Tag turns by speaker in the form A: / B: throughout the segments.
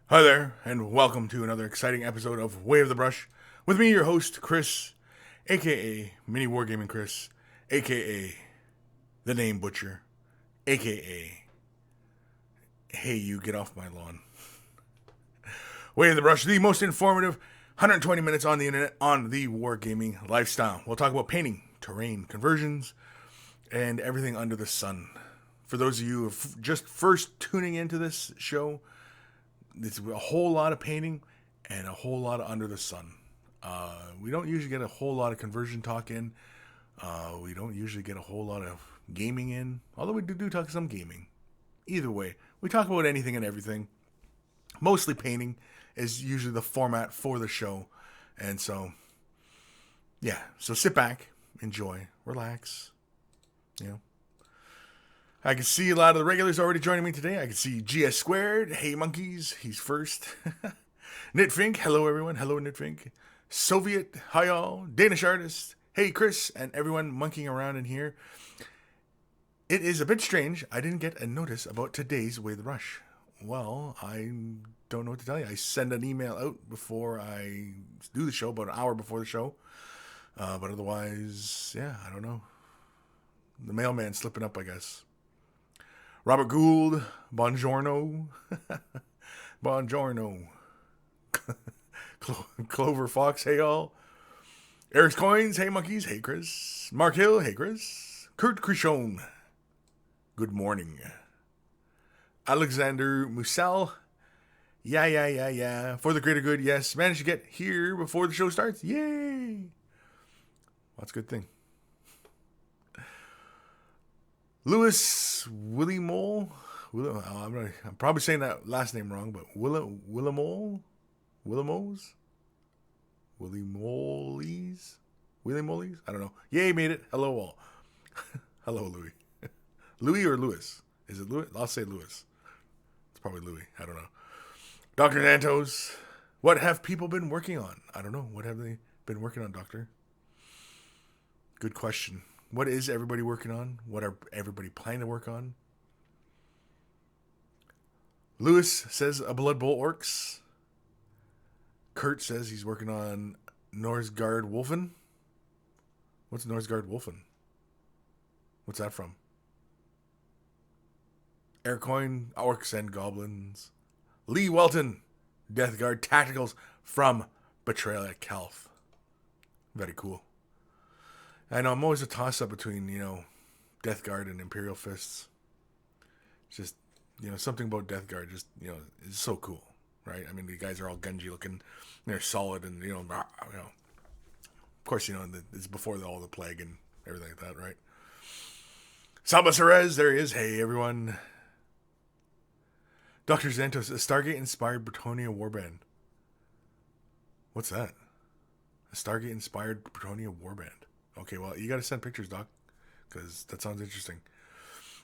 A: Hi there, and welcome to another exciting episode of Way of the Brush with me, your host, Kris, aka Mini Wargaming Kris, aka The Name Butcher, aka Hey You Get Off My Lawn. Way of the Brush, the most informative 120 minutes on the internet on the wargaming lifestyle. We'll talk about painting, terrain, conversions, and everything under the sun. For those of you who are just first tuning into this show, it's a whole lot of painting and a whole lot of under the sun. We don't usually get a whole lot of conversion talk in. We don't usually get a whole lot of gaming in, although we do talk some gaming. Either way, we talk about anything and everything. Mostly painting is usually the format for the show. And so, yeah. So sit back, enjoy, relax, you know. I can see a lot of the regulars already joining me today. I can see GS Squared. Hey, monkeys. He's first. Knitfink. Hello, everyone. Hello, Knitfink. Soviet. Hi, all. Danish Artist. Hey, Kris. And everyone monkeying around in here. It is a bit strange. I didn't get a notice about today's Way of the Rush. Well, I don't know what to tell you. I send an email out before I do the show, about an hour before the show. But otherwise, yeah, I don't know. The mailman slipping up, I guess. Robert Gould, buongiorno. Buongiorno. Clover Fox, hey all. Eric's Coins, hey monkeys, hey Kris. Mark Hill, hey Kris. Kurt Krishon, good morning. Alexander Musal, yeah. For the greater good, yes. Managed to get here before the show starts, yay. Well, that's a good thing. Lewis Willie Mole. I'm probably saying that last name wrong, but Willie Moles? I don't know. Yay, made it. Hello, all. Hello, Louis. Louis or Lewis? Is it Louis? I'll say Lewis. It's probably Louis. I don't know. Dr. Nantos. What have people been working on? I don't know. What have they been working on, Doctor? Good question. What is everybody working on? What are everybody planning to work on? Lewis says a Blood Bowl Orcs. Kurt says he's working on Norsgard Wolfen. What's Norsgard Wolfen? What's that from? Aircoin, Orcs and Goblins. Lee Welton, Death Guard Tacticals from Betrayal at Calth. Very cool. I know I'm always a toss-up between, Death Guard and Imperial Fists. It's just, something about Death Guard just, is so cool, right? I mean, the guys are all Gunji looking, they're solid, and, of course, it's before all the plague and everything like that, right? Saba Cerez, there he is. Hey, everyone. Dr. Xantos, a Stargate-inspired Bretonia warband. What's that? A Stargate-inspired Bretonia warband. Okay, well, you got to send pictures, Doc, because that sounds interesting.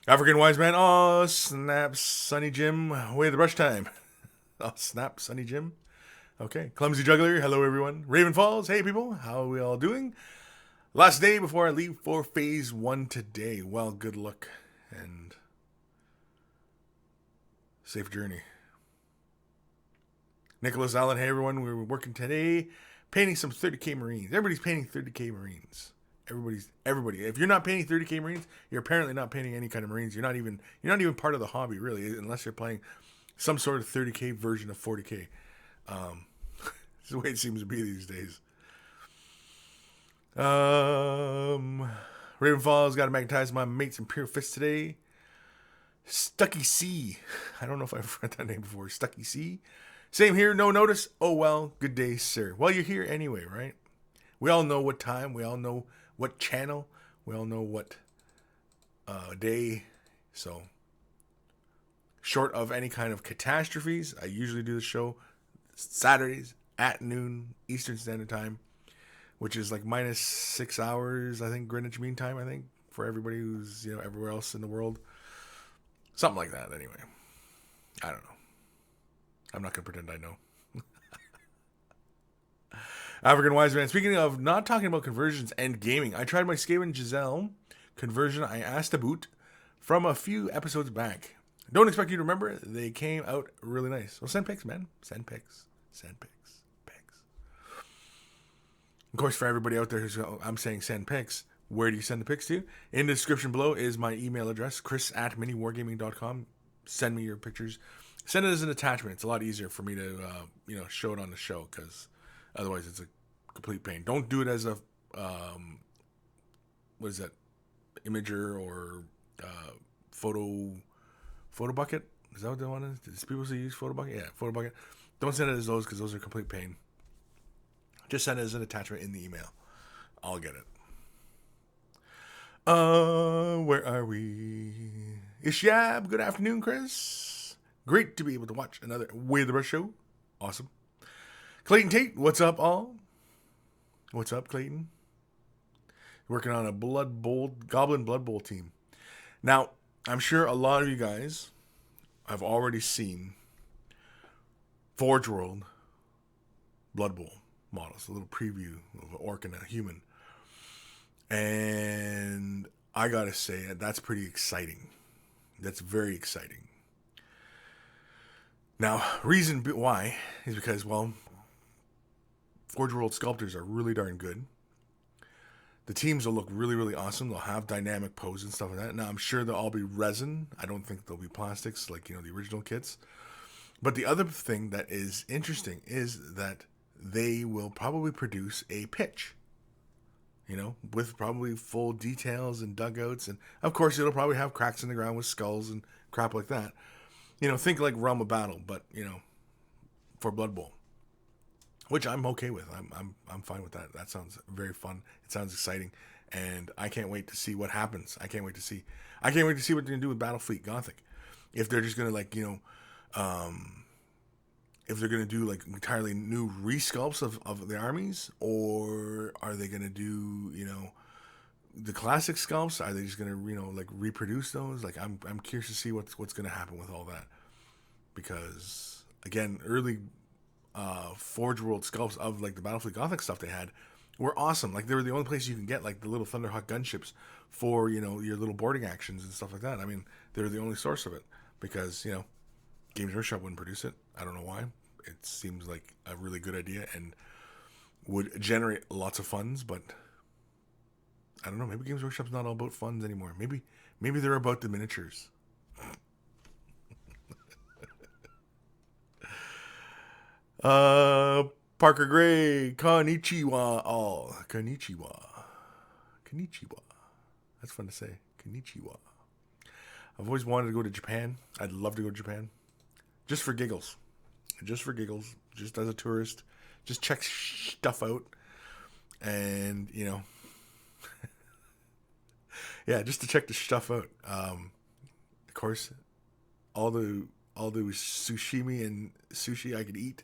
A: African Wise Man. Oh, snap, Sunny Jim. Way of the brush time. Oh, snap, Sunny Jim. Okay. Clumsy Juggler. Hello, everyone. Raven Falls. Hey, people. How are we all doing? Last day before I leave for Phase 1 today. Well, good luck and safe journey. Nicholas Allen. Hey, everyone. We're working today painting some 30K Marines. Everybody's painting 30K Marines. Everybody. If you're not painting 30K Marines, you're apparently not painting any kind of Marines. You're not even part of the hobby, really, unless you're playing some sort of 30K version of 40K. It's the way it seems to be these days. Raven Falls got to magnetize my mates in Pure Fist today. Stucky C. I don't know if I've read that name before. Stucky C. Same here, no notice. Oh well, good day, sir. Well, you're here anyway, right? We all know what time. We all know what channel. We all know what day. So, short of any kind of catastrophes, I usually do the show Saturdays at noon Eastern Standard Time, which is like minus 6 hours, I think, Greenwich Mean Time, I think, for everybody who's, everywhere else in the world. Something like that, anyway. I don't know. I'm not going to pretend I know. African Wise Man. Speaking of not talking about conversions and gaming, I tried my Skaven Giselle conversion I asked about from a few episodes back. Don't expect you to remember it. They came out really nice. Well, send pics, man. Send pics. Send pics. Of course, for everybody out there who's, I'm saying send pics, where do you send the pics to? In the description below is my email address, kris@miniwargaming.com. Send me your pictures. Send it as an attachment. It's a lot easier for me to, show it on the show, because otherwise it's a complete pain. Don't do it as a, what is that, Imager or photo bucket? Is that what they want? Does people still use photo bucket? Yeah, photo bucket. Don't send it as those, because those are complete pain. Just send it as an attachment in the email. I'll get it. Where are we? Ishyab, good afternoon, Kris. Great to be able to watch another Way of the Brush show. Awesome. Clayton Tate, what's up, all? What's up, Clayton? Working on a Goblin Blood Bowl team. Now, I'm sure a lot of you guys have already seen Forge World Blood Bowl models, a little preview of an orc and a human. And I gotta say, that's pretty exciting. That's very exciting. Now, reason why is because, well, Forge World sculptors are really darn good. The teams will look really, really awesome. They'll have dynamic pose and stuff like that. Now, I'm sure they'll all be resin. I don't think they'll be plastics like, the original kits. But the other thing that is interesting is that they will probably produce a pitch, with probably full details and dugouts. And, of course, it'll probably have cracks in the ground with skulls and crap like that. Think like Realm of Battle, but, for Blood Bowl, which I'm okay with. I'm fine with that. That sounds very fun. It sounds exciting. And I can't wait to see what happens. I can't wait to see what they're going to do with Battlefleet Gothic. If they're just going to, if they're going to do entirely new resculpts of the armies, or are they going to do, the classic sculpts? Are they just going to, reproduce those? I'm curious to see what's going to happen with all that. Because, again, early Forge World sculpts of, the Battlefleet Gothic stuff they had were awesome. They were the only place you can get, the little Thunderhawk gunships for, your little boarding actions and stuff like that. I mean, they're the only source of it. Because, Games Workshop wouldn't produce it. I don't know why. It seems like a really good idea and would generate lots of funds, but I don't know. Maybe Games Workshop's not all about funds anymore. Maybe they're about the miniatures. Parker Gray, konnichiwa all. Konnichiwa. That's fun to say. Konnichiwa. I've always wanted to go to Japan. I'd love to go to Japan. Just for giggles. Just as a tourist. Just check stuff out. And, yeah, just to check the stuff out. Of course, all the sushimi and sushi I could eat.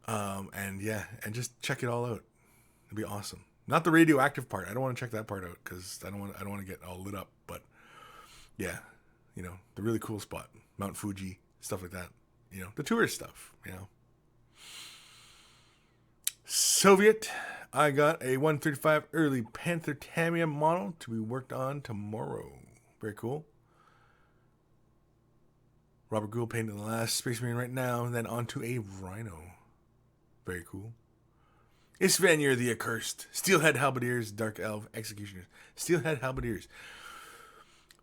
A: And just check it all out. It'd be awesome. Not the radioactive part. I don't want to check that part out because I don't want to get all lit up. But yeah, the really cool spot, Mount Fuji, stuff like that. The tourist stuff. Soviet. I got a 135 early Panther Tamiya model to be worked on tomorrow. Very cool. Robert Gould painting the last Space Marine right now, and then onto a Rhino. Very cool. Isvanir the Accursed. Steelhead Halberdiers, Dark Elf Executioners. Steelhead Halberdiers.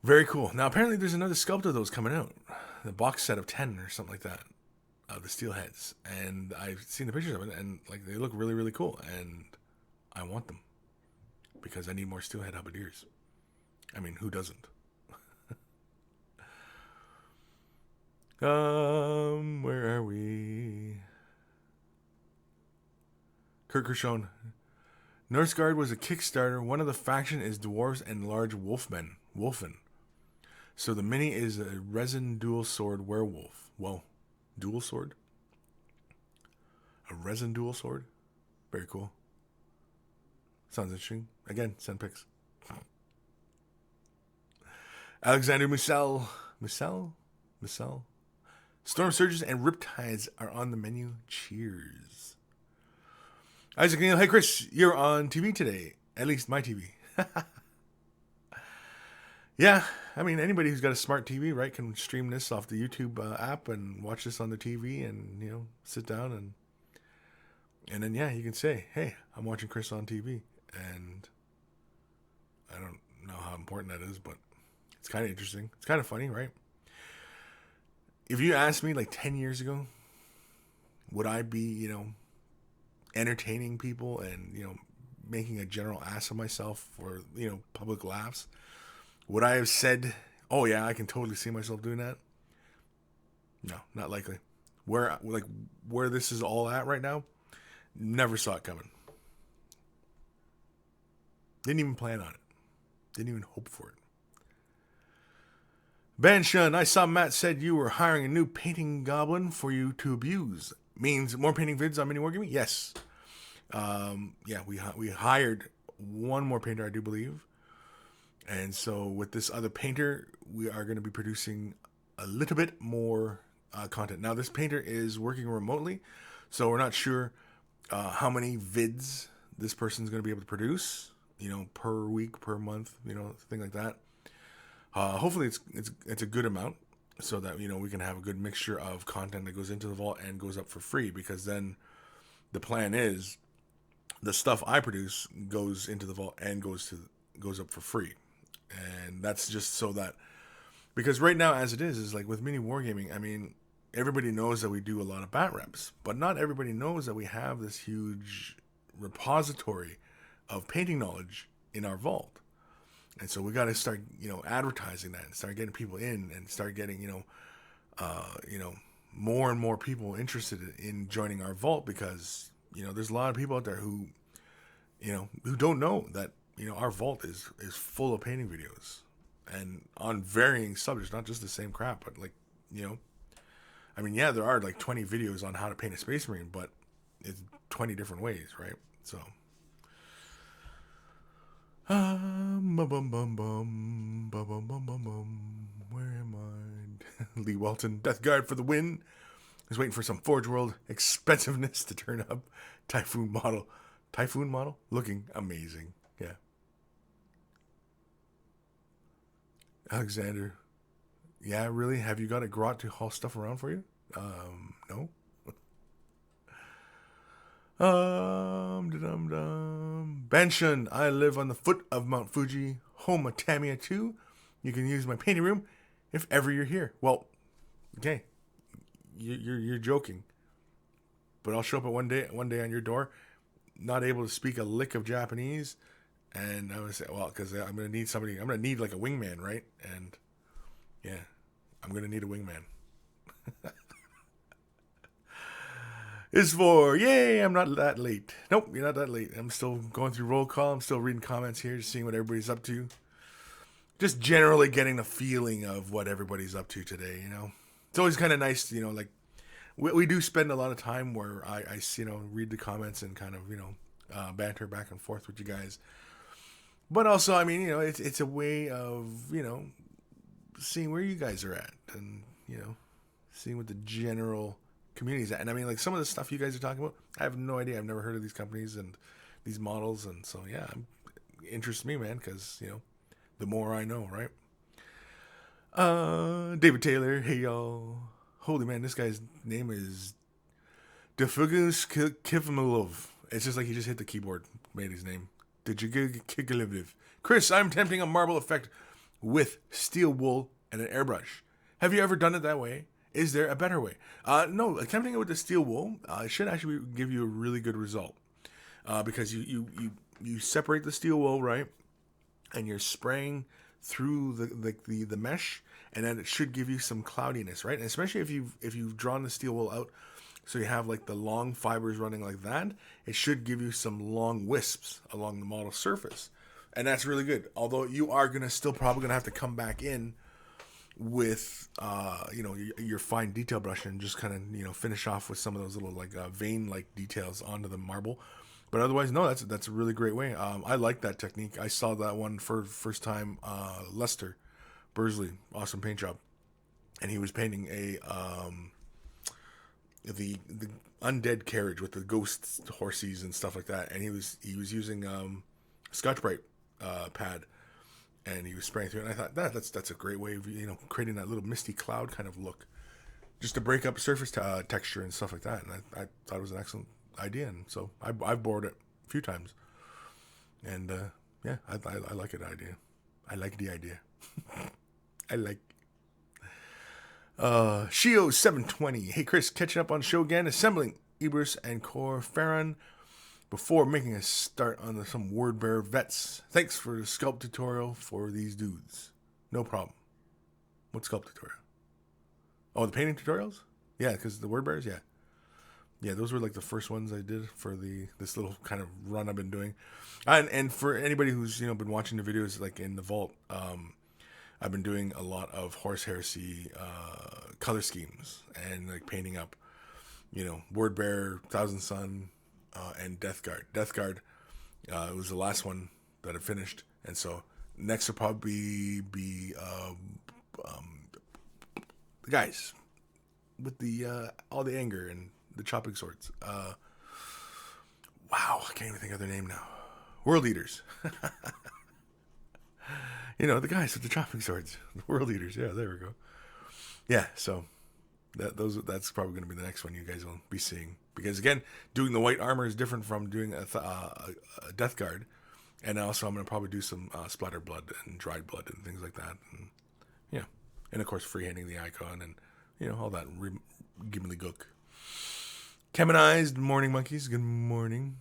A: Very cool. Now, apparently there's another sculpt of those coming out. The box set of 10 or something like that. Of the Steelheads. And I've seen the pictures of it, and they look really, really cool. And I want them. Because I need more Steelhead Halberdiers. I mean, who doesn't? Where are we? Kurt Kershon. Northgard was a Kickstarter. One of the faction is dwarves and large wolfen. So the mini is a resin dual sword werewolf. Well, dual sword? A resin dual sword? Very cool. Sounds interesting. Again, send pics. Alexander Musel. Storm Surges and Riptides are on the menu. Cheers. Isaac Neal. Hey, Kris, you're on TV today. At least my TV. Yeah, I mean, anybody who's got a smart TV, right, can stream this off the YouTube app and watch this on the TV, and sit down and then you can say, "Hey, I'm watching Kris on TV," and I don't know how important that is, but it's kind of interesting. It's kind of funny, right? If you asked me like 10 years ago, would I be, entertaining people and, making a general ass of myself for, public laughs? Would I have said, "Oh yeah, I can totally see myself doing that"? No, not likely. Where this is all at right now, never saw it coming. Didn't even plan on it. Didn't even hope for it. Banshun, I saw Matt said you were hiring a new painting goblin for you to abuse. Means more painting vids on Mini Wargaming? Yes. We hired one more painter, I do believe. And so with this other painter, we are going to be producing a little bit more content. Now, this painter is working remotely, so we're not sure how many vids this person's going to be able to produce, per week, per month, thing like that. Hopefully it's a good amount, so that we can have a good mixture of content that goes into the vault and goes up for free, because then the plan is the stuff I produce goes into the vault and goes up for free. And that's just so that, because right now as it is like with Mini Wargaming, I mean, everybody knows that we do a lot of bat reps, but not everybody knows that we have this huge repository of painting knowledge in our vault. And so we got to start, advertising that and start getting people in and start getting, more and more people interested in joining our vault, because, there's a lot of people out there who don't know that, our vault is full of painting videos and on varying subjects, not just the same crap, but I mean, yeah, there are like 20 videos on how to paint a Space Marine, but it's 20 different ways, right? So. Where am I? Lee Walton, Death Guard for the win. I was waiting for some Forge World expensiveness to turn up. Typhoon model, looking amazing. Yeah. Alexander, yeah, really? Have you got a grot to haul stuff around for you? No. Banshun, I live on the foot of Mount Fuji, home of Tamiya 2. You can use my painting room if ever you're here. Well, okay, you're joking, but I'll show up at one day on your door, not able to speak a lick of Japanese, and I would say, well, because I'm gonna need somebody. I'm gonna need like a wingman, right? And yeah, I'm gonna need a wingman. Is for, yay, I'm not that late. Nope, you're not that late. I'm still going through roll call. I'm still reading comments here, just seeing what everybody's up to. Just generally getting the feeling of what everybody's up to today, It's always kind of nice, like, we do spend a lot of time where I read the comments and kind of, banter back and forth with you guys. But also, I mean, it's a way of, seeing where you guys are at and, seeing what the general communities at. And I mean, like, some of the stuff you guys are talking about, I have no idea. I've never heard of these companies and these models, and so yeah, it interests me, man, because the more I know, right? David Taylor, hey y'all. Holy man, this guy's name is Defugus Kivmalov. It's just like he just hit the keyboard, made his name. Kris, I'm attempting a marble effect with steel wool and an airbrush. Have you ever done it that way? Is there a better way? No, attempting it with the steel wool should actually give you a really good result, because you separate the steel wool, right, and you're spraying through the mesh, and then it should give you some cloudiness, right? And especially if you've drawn the steel wool out, so you have like the long fibers running like that, it should give you some long wisps along the model surface, and that's really good. Although you are still probably gonna have to come back in with your fine detail brush and just kind of finish off with some of those little like vein like details onto the marble. But otherwise, no, that's a really great way. I like that technique. I saw that one for first time. Lester Bursley, awesome paint job, and he was painting the undead carriage with the ghost horses and stuff like that, and he was using Scotch-Brite pad. and he was spraying through it. And I thought that's a great way of, you know, creating that little misty cloud kind of look, just to break up surface texture and stuff like that. And I thought it was an excellent idea, and so I've borrowed it a few times, and yeah, I like it idea. I like the idea. I like. Shio 720. Hey Kris, catching up on the show again, assembling Ibris and Core Farron before making a start on some word bearer vets. Thanks for the sculpt tutorial for these dudes. No problem. What sculpt tutorial? Oh, the painting tutorials? Yeah, because the word bearers, yeah. Yeah, those were like the first ones I did for this little kind of run I've been doing. And for anybody who's, you know, been watching the videos like in the vault, I've been doing a lot of Horse Heresy color schemes and like painting up, you know, Word Bearer, Thousand Sun, and Death Guard. Death Guard was the last one that I finished, and so next will probably be the guys with the all the anger and the chopping swords. Wow, I can't even think of their name now. World Eaters. You know, the guys with the chopping swords, the World Eaters. Yeah, there we go. Yeah, so that's probably going to be the next one you guys will be seeing. Because again, doing the white armor is different from doing a Death Guard, and also I'm going to probably do some splatter blood and dried blood and things like that. And yeah, and of course freehanding the icon and, you know, all that gimmily gook. Kemenized morning monkeys. Good morning,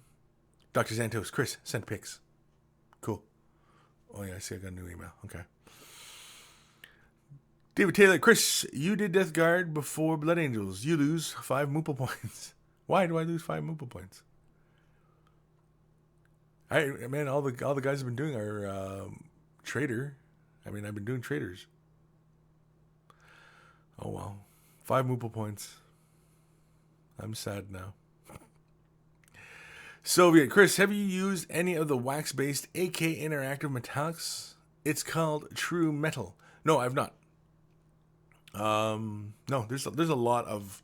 A: Dr. Santos. Kris, sent pics. Cool. Oh, yeah, I see I got a new email. Okay. David Taylor. Kris, you did Death Guard before Blood Angels. You lose 5 Moople points. Why do I lose 5 Moople points? Man, all the guys I've been doing are Trader. I mean, I've been doing Traders. Oh, well. 5 Moople points. I'm sad now. Soviet. Kris, have you used any of the wax-based AK interactive metallics? It's called True Metal. No, I've not. No, there's a lot of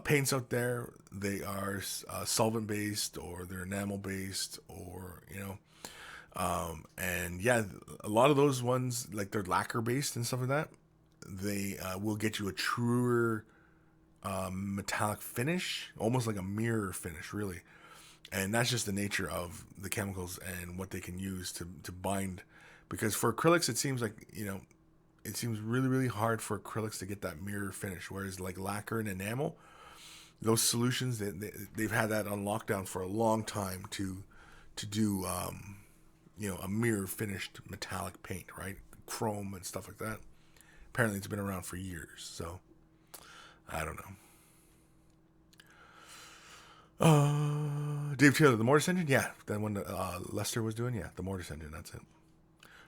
A: paints out there. They are solvent-based, or they're enamel-based, or, you know, and yeah, a lot of those ones, like they're lacquer-based and stuff like that, they will get you a truer metallic finish, almost like a mirror finish, really. And that's just the nature of the chemicals and what they can use to bind. Because for acrylics, it seems like, you know, it seems really, really hard for acrylics to get that mirror finish. Whereas like lacquer and enamel, those solutions, they've had that on lockdown for a long time to do, you know, a mirror finished metallic paint, right? Chrome and stuff like that. Apparently it's been around for years. So I don't know. Dave Taylor, the Mortis Engine? Yeah, that one Lester was doing? Yeah, the Mortis Engine, that's it.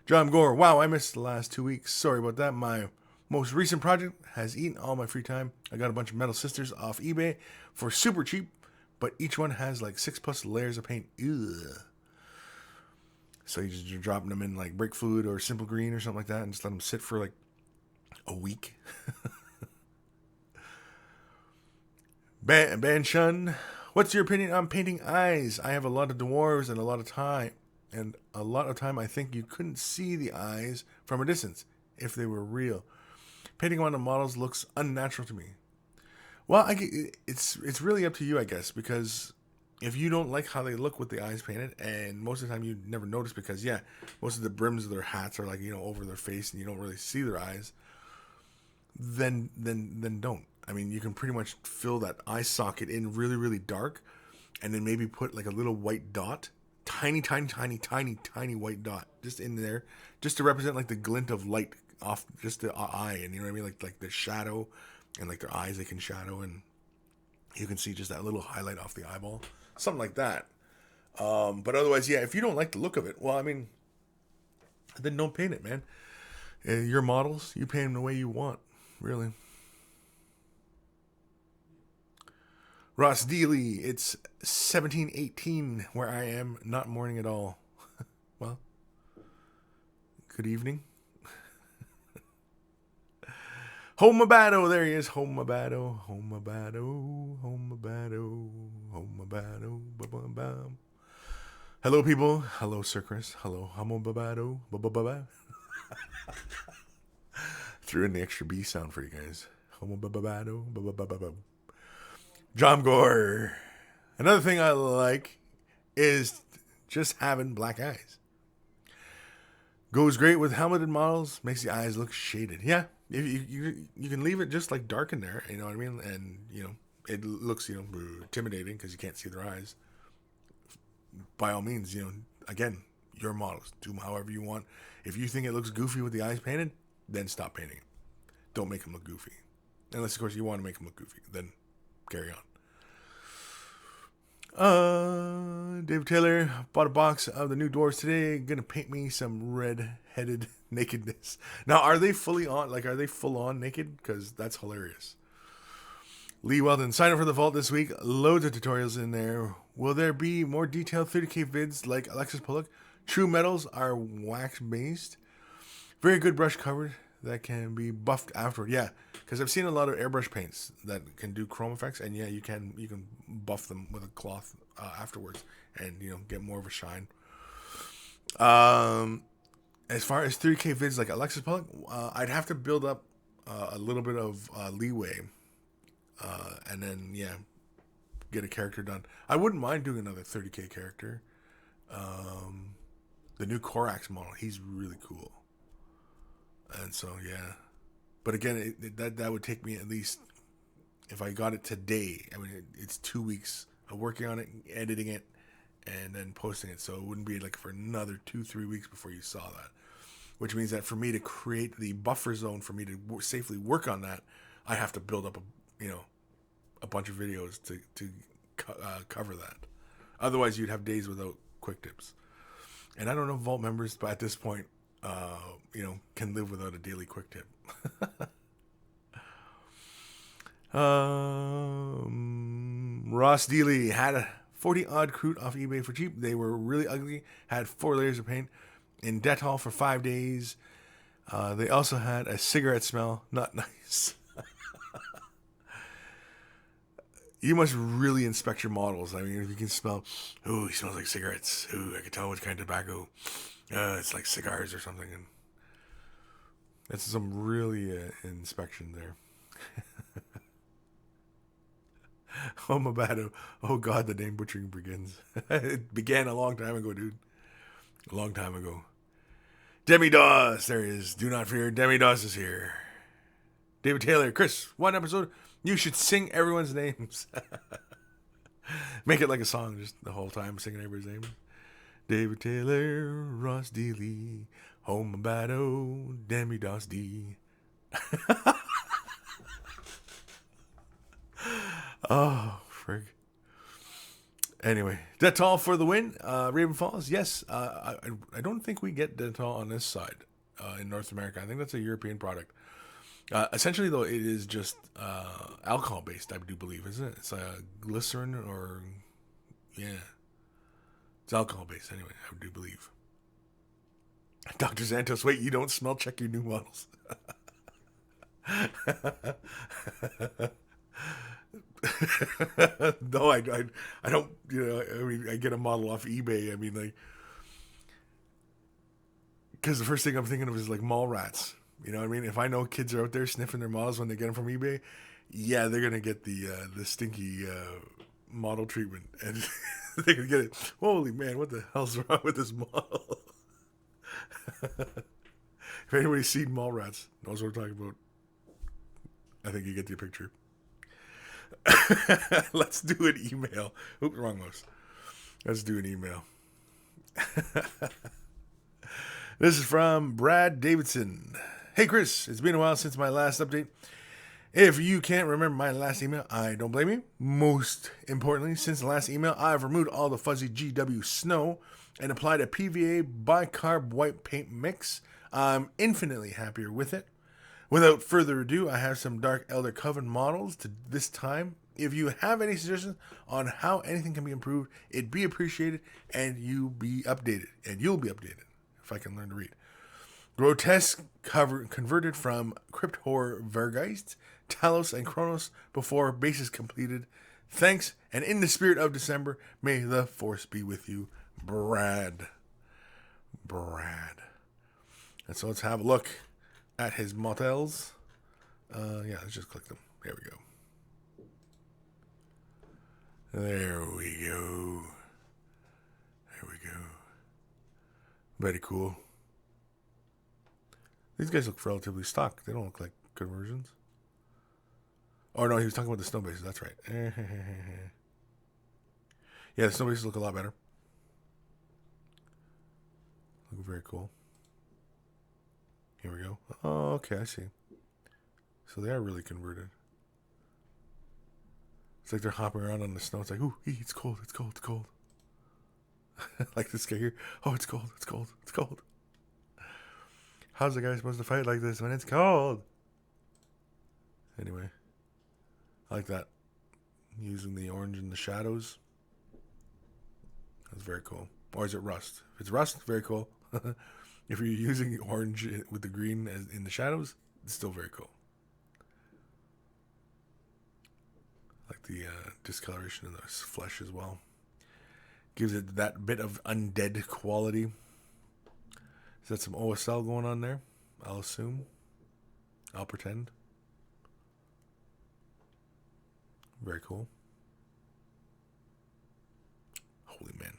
A: John Gore, wow, I missed the last 2 weeks. Sorry about that. My most recent project has eaten all my free time. I got a bunch of Metal Sisters off eBay for super cheap, but each one has like 6+ layers of paint. Ugh. So you're dropping them in like brake fluid or simple green or something like that and just let them sit for like a week. Ban Shun, what's your opinion on painting eyes? I have a lot of dwarves and a lot of time. And a lot of time I think you couldn't see the eyes from a distance if they were real. Painting on the models looks unnatural to me. Well, it's really up to you, I guess, because if you don't like how they look with the eyes painted, and most of the time you never notice because, yeah, most of the brims of their hats are like, you know, over their face and you don't really see their eyes, then don't. I mean, you can pretty much fill that eye socket in really, really dark and then maybe put like a little white dot, tiny white dot just in there, just to represent like the glint of light off just the eye, and you know what I mean, like the shadow, and like their eyes they can shadow, and you can see just that little highlight off the eyeball, something like that. But otherwise, yeah, if you don't like the look of it, well, I mean, then don't paint it, man. Your models, you paint them the way you want, really. Ross Dealey, it's 17:18 where I am, not morning at all. Well, good evening. Homabado, there he is. Homabado. Hello, people. Hello, Sir Kris. Hello, Hamo Babado. Bababa. Threw in the extra B sound for you guys. Homo Babado. Bababa. John Gore. Another thing I like is just having black eyes. Goes great with helmeted models. Makes the eyes look shaded. Yeah, if you can leave it just like dark in there. You know what I mean? And it looks intimidating because you can't see their eyes. By all means, again, your models. Do however you want. If you think it looks goofy with the eyes painted, then stop painting it. Don't make them look goofy. Unless, of course, you want to make them look goofy. Then carry on. David Taylor bought a box of the new dwarves today. Gonna paint me some red-headed nakedness. Now, are they fully on? Like, are they full-on naked? Because that's hilarious. Lee Weldon, sign up for the vault this week. Loads of tutorials in there. Will there be more detailed 30K vids like Alexis Pollock? True metals are wax-based. Very good brush cover that can be buffed afterward. Yeah, because I've seen a lot of airbrush paints that can do chrome effects, and yeah, you can buff them with a cloth afterwards, and get more of a shine. As far as 30K vids like Alexis Pollock, I'd have to build up a little bit of leeway. And then, get a character done. I wouldn't mind doing another 30K character. The new Korax model, he's really cool. And so, yeah. But again, that would take me at least, if I got it today, I mean, it's 2 weeks of working on it, editing it, and then posting it. So it wouldn't be like for another 2-3 weeks before you saw that. Which means that for me to create the buffer zone for me to safely work on that, I have to build up a bunch of videos to cover that. Otherwise, you'd have days without quick tips. And I don't know if Vault members, but at this point, can live without a daily quick tip. Ross Dealey had a 40-odd Kroot off eBay for cheap. They were really ugly. Had 4 layers of paint in Dettol for 5 days. They also had a cigarette smell. Not nice. You must really inspect your models. I mean, if you can smell, he smells like cigarettes. I can tell which kind of tobacco. It's like cigars or something. And that's some really inspection there. Oh, Mabado. Oh, God, the name butchering begins. It began a long time ago, dude. A long time ago. Demi-Doss. There he is. Do not fear. Demi-Doss is here. David Taylor. Kris, one episode. You should sing everyone's names. Make it like a song, just the whole time singing everybody's name. David Taylor, Ross Dealey, Home Battle, Demi-Doss D. Oh, frig. Anyway, Dettol for the win. Raven Falls, yes. I don't think we get Dettol on this side in North America. I think that's a European product. Essentially, though, it is just alcohol-based, I do believe, isn't it? It's glycerin or... Yeah. It's alcohol-based, anyway, I do believe. Dr. Santos, wait, you don't smell check your new models. No, I don't, I mean, I get a model off eBay, I mean, like... Because the first thing I'm thinking of is, like, mall rats. You know what I mean? If I know kids are out there sniffing their models when they get them from eBay, yeah, they're gonna get the stinky model treatment, and they're gonna get it. Holy man, what the hell's wrong with this model? If anybody's seen mall rats, knows what I'm talking about, I think you get the picture. Let's do an email. Oops, wrong mouse. Let's do an email. This is from Brad Davidson. Hey, Kris, it's been a while since my last update. If you can't remember my last email, I don't blame you. Most importantly, since the last email, I've removed all the fuzzy GW snow and applied a PVA bicarb white paint mix. I'm infinitely happier with it. Without further ado, I have some Dark Elder Coven models to this time. If you have any suggestions on how anything can be improved, it'd be appreciated, and you'll be updated if I can learn to read. Grotesque converted from Crypt Horror Vergeist, Talos, and Kronos before base is completed. Thanks, and in the spirit of December, may the force be with you, Brad. And so let's have a look at his motels. Yeah, let's just click them. There we go. There we go. Very cool. These guys look relatively stock. They don't look like conversions. Oh, no, he was talking about the snow bases. That's right. Yeah, the snow bases look a lot better. Look very cool. Here we go. Oh, okay, I see. So they are really converted. It's like they're hopping around on the snow. It's like, ooh, it's cold. Like this guy here. Oh, it's cold. How's the guy supposed to fight like this when it's cold? Anyway, I like that. Using the orange in the shadows. That's very cool. Or is it rust? If it's rust, very cool. If you're using orange with the green as in the shadows, it's still very cool. Like the discoloration of the flesh as well. Gives it that bit of undead quality. Is that some OSL going on there? I'll assume. I'll pretend. Very cool. Holy man.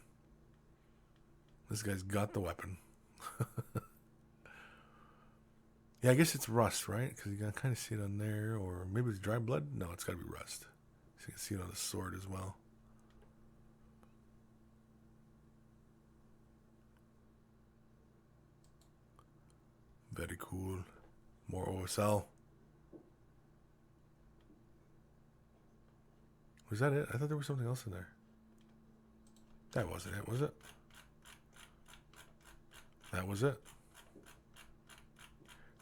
A: This guy's got the weapon. Yeah, I guess it's rust, right? Because you can kind of see it on there. Or maybe it's dry blood? No, it's got to be rust. So you can see it on the sword as well. Very cool. More OSL. Was that it? I thought there was something else in there. That wasn't it, was it? That was it.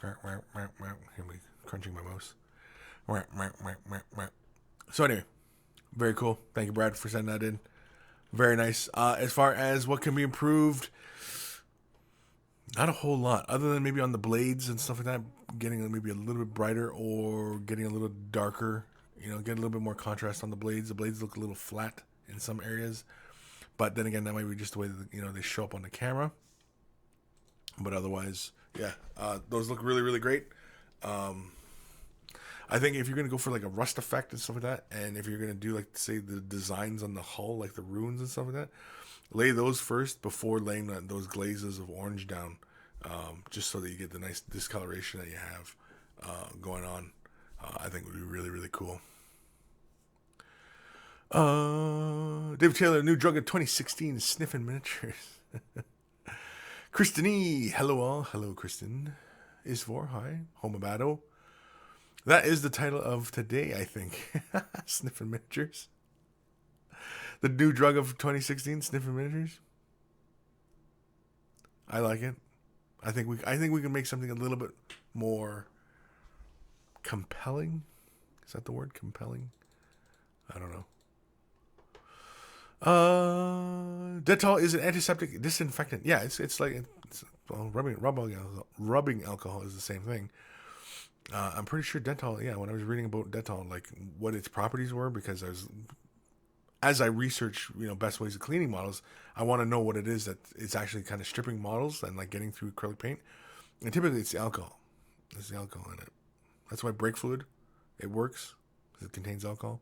A: Here we crunching my mouse. So anyway, very cool. Thank you, Brad, for sending that in. Very nice. As far as what can be improved, not a whole lot, other than maybe on the blades and stuff like that, getting maybe a little bit brighter or getting a little darker. You know, get a little bit more contrast on the blades. The blades look a little flat in some areas, but then again, that might be just the way that they show up on the camera. But otherwise, yeah, those look really, really great. I think if you're gonna go for like a rust effect and stuff like that, and if you're gonna do like say the designs on the hull, like the runes and stuff like that, lay those first before laying those glazes of orange down, just so that you get the nice discoloration that you have going on. I think would be really, really cool. David Taylor, new drug of 2016, SNIFFIN miniatures. Kristen, hello all. Hello, Kristen. Isvor, hi. Homabado. That is the title of today, I think. SNIFFIN miniatures. The new drug of 2016, SNIFFIN miniatures. I like it. I think we can make something a little bit more compelling. Is that the word? Compelling? I don't know. Dettol is an antiseptic disinfectant. Yeah, it's like rubbing alcohol is the same thing. I'm pretty sure Dettol. Yeah, when I was reading about Dettol, like what its properties were, because as I research, best ways of cleaning models, I want to know what it is that it's actually kind of stripping models and like getting through acrylic paint. And typically, it's the alcohol. There's the alcohol in it. That's why brake fluid, it works because it contains alcohol.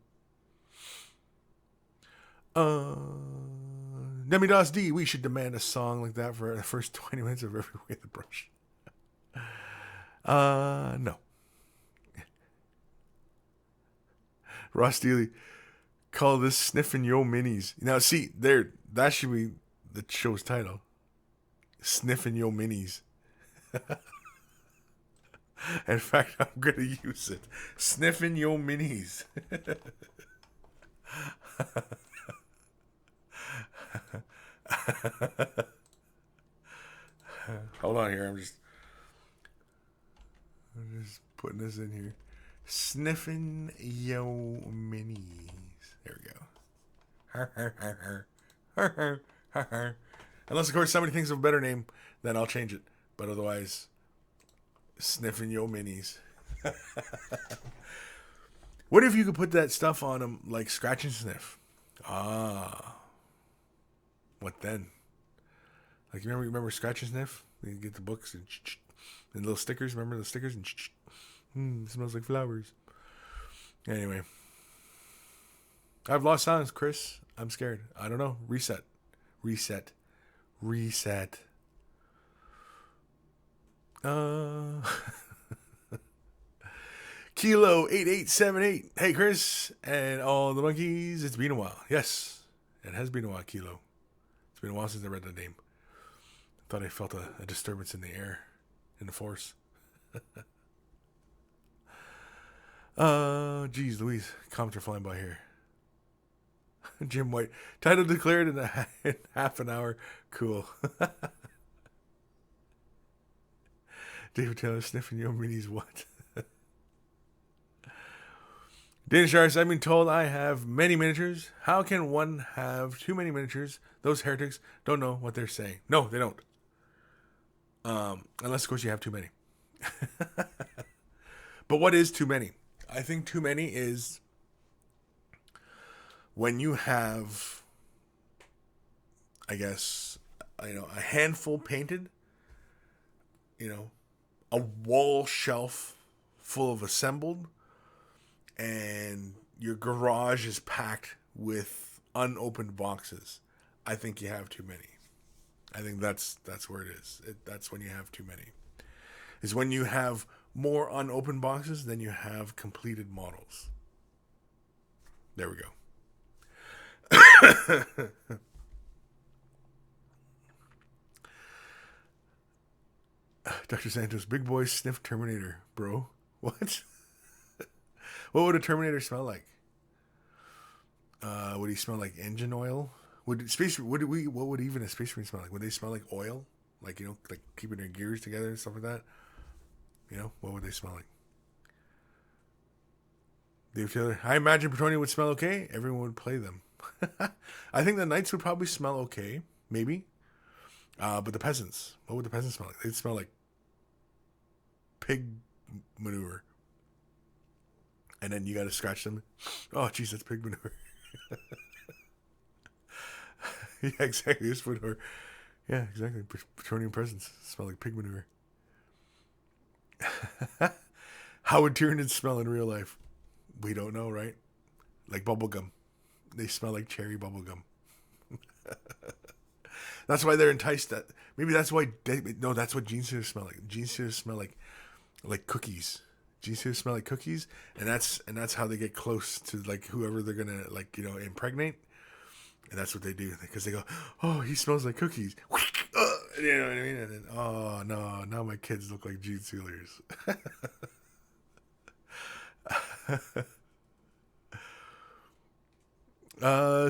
A: Demidas D, we should demand a song like that for the first 20 minutes of every Way of the Brush. No. Ross Steely, call this Sniffin' Yo Minis. Now, see, that should be the show's title. Sniffin' Yo Minis. In fact, I'm going to use it. Sniffin' Yo Minis. Hold on here. I'm just putting this in here. Sniffin' Yo Minis. There we go. Unless, of course, somebody thinks of a better name, then I'll change it. But otherwise, Sniffin' Yo Minis. What if you could put that stuff on them like scratch and sniff? What then? Like, remember Scratch and Sniff? You get the books and little stickers. Remember the stickers? And it smells like flowers. Anyway. I've lost silence, Chris. I'm scared. I don't know. Reset. Kilo 8878. Hey, Chris and all the monkeys. It's been a while. Yes, it has been a while, Kilo. It's been a while since I read that name. I thought I felt a disturbance in the air, in the force. Geez, Louise. Comments are flying by here. Jim White. Title declared in half an hour. Cool. David Taylor sniffing your minis. What? Danish artist, I've been told I have many miniatures. How can one have too many miniatures? Those heretics don't know what they're saying. No, they don't. Unless, of course, you have too many. But what is too many? I think too many is when you have, I guess, a handful painted, a wall shelf full of assembled, and your garage is packed with unopened boxes. I think you have too many. I think that's where it is. That's when you have too many. Is when you have more unopened boxes than you have completed models. There we go. Dr. Santos, big boy sniff Terminator, bro. What? What would a Terminator smell like? Would he smell like engine oil? What would even a Space Marine smell like? Would they smell like oil? Like, like keeping their gears together and stuff like that? What would they smell like? Dave Taylor, I imagine Plutonium would smell okay. Everyone would play them. I think the Knights would probably smell okay. Maybe. But the peasants, what would the peasants smell like? They'd smell like pig manure. And then you got to scratch them. Oh, jeez, that's pig manure. Yeah, exactly. It's manure. Yeah, exactly. Petroleum presents smell like pig manure. How would Tyranids smell in real life? We don't know, right? Like bubblegum. They smell like cherry bubblegum. That's why they're enticed. Maybe that's why. That's what Gene Sears smell like. Gene Sears smell like cookies. Gene Sears smell like cookies, and that's how they get close to like whoever they're gonna impregnate. And that's what they do, because they go, oh, he smells like cookies. You know what I mean? And then, oh, no, now my kids look like Gene Sealers.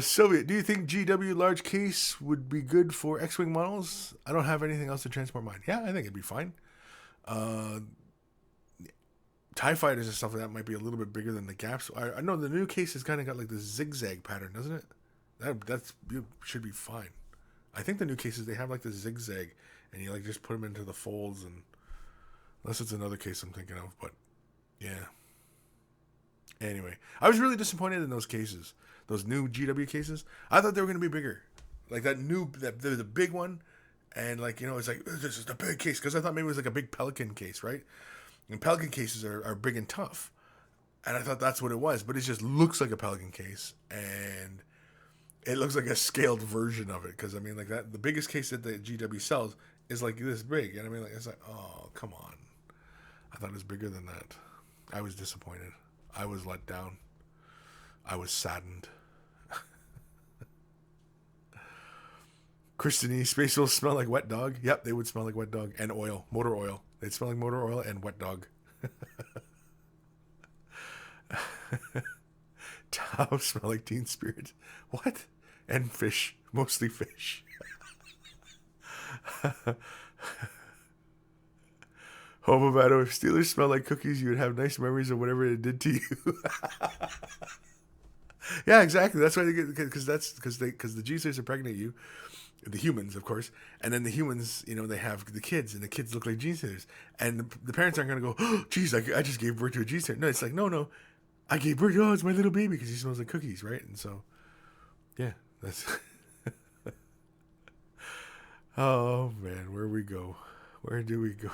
A: Soviet, do you think GW large case would be good for X-Wing models? I don't have anything else to transport mine. Yeah, I think it'd be fine. TIE fighters and stuff like that might be a little bit bigger than the gaps. I know the new case has kind of got like this zigzag pattern, doesn't it? That should be fine. I think the new cases, they have like this zigzag, and you like just put them into the folds, and unless it's another case I'm thinking of, but yeah. Anyway, I was really disappointed in those cases, those new GW cases. I thought they were going to be bigger, like the big one, and it's like, this is the big case, because I thought maybe it was like a big Pelican case, right? And Pelican cases are big and tough, and I thought that's what it was, but it just looks like a Pelican case, and it looks like a scaled version of it, because like that, the biggest case that the GW sells is like this big, and it's like, oh, come on. I thought it was bigger than that. I was disappointed. I was let down. I was saddened. Christine, space will smell like wet dog. Yep, they would smell like wet dog and oil, motor oil. They'd smell like motor oil and wet dog. Tau smell like Teen Spirit. What? And fish. Mostly fish. Homo Vado, if Steelers smell like cookies, you would have nice memories of whatever it did to you. Yeah, exactly. That's why they get, because the G-Steelers impregnate you, the humans, of course, and then the humans, they have the kids, and the kids look like G-Steelers, and the parents aren't going to go, oh, geez, I just gave birth to a G-Steeler. No, it's like, no, I gave birth. Oh, it's my little baby because he smells like cookies, right? And so, yeah, that's. Oh man, where we go? Where do we go?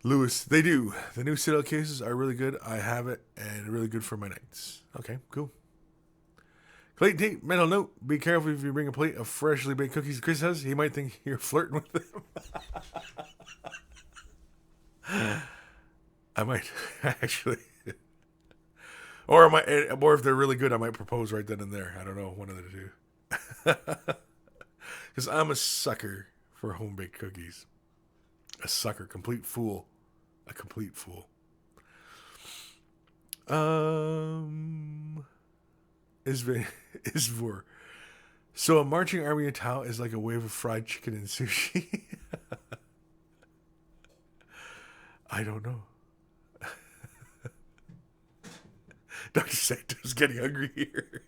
A: Lewis, they do. The new Citadel cases are really good. I have it and really good for my nights. Okay, cool. Clayton Tate, mental note: be careful if you bring a plate of freshly baked cookies. Kris says he might think you're flirting with them. I might actually, or I might, or if they're really good, I might propose right then and there. I don't know, one of the two. Because I'm a sucker for home baked cookies. A sucker, complete fool, a complete fool. Is for. So a marching army in Tao is like a wave of fried chicken and sushi. I don't know. Dr. Santos getting hungry here.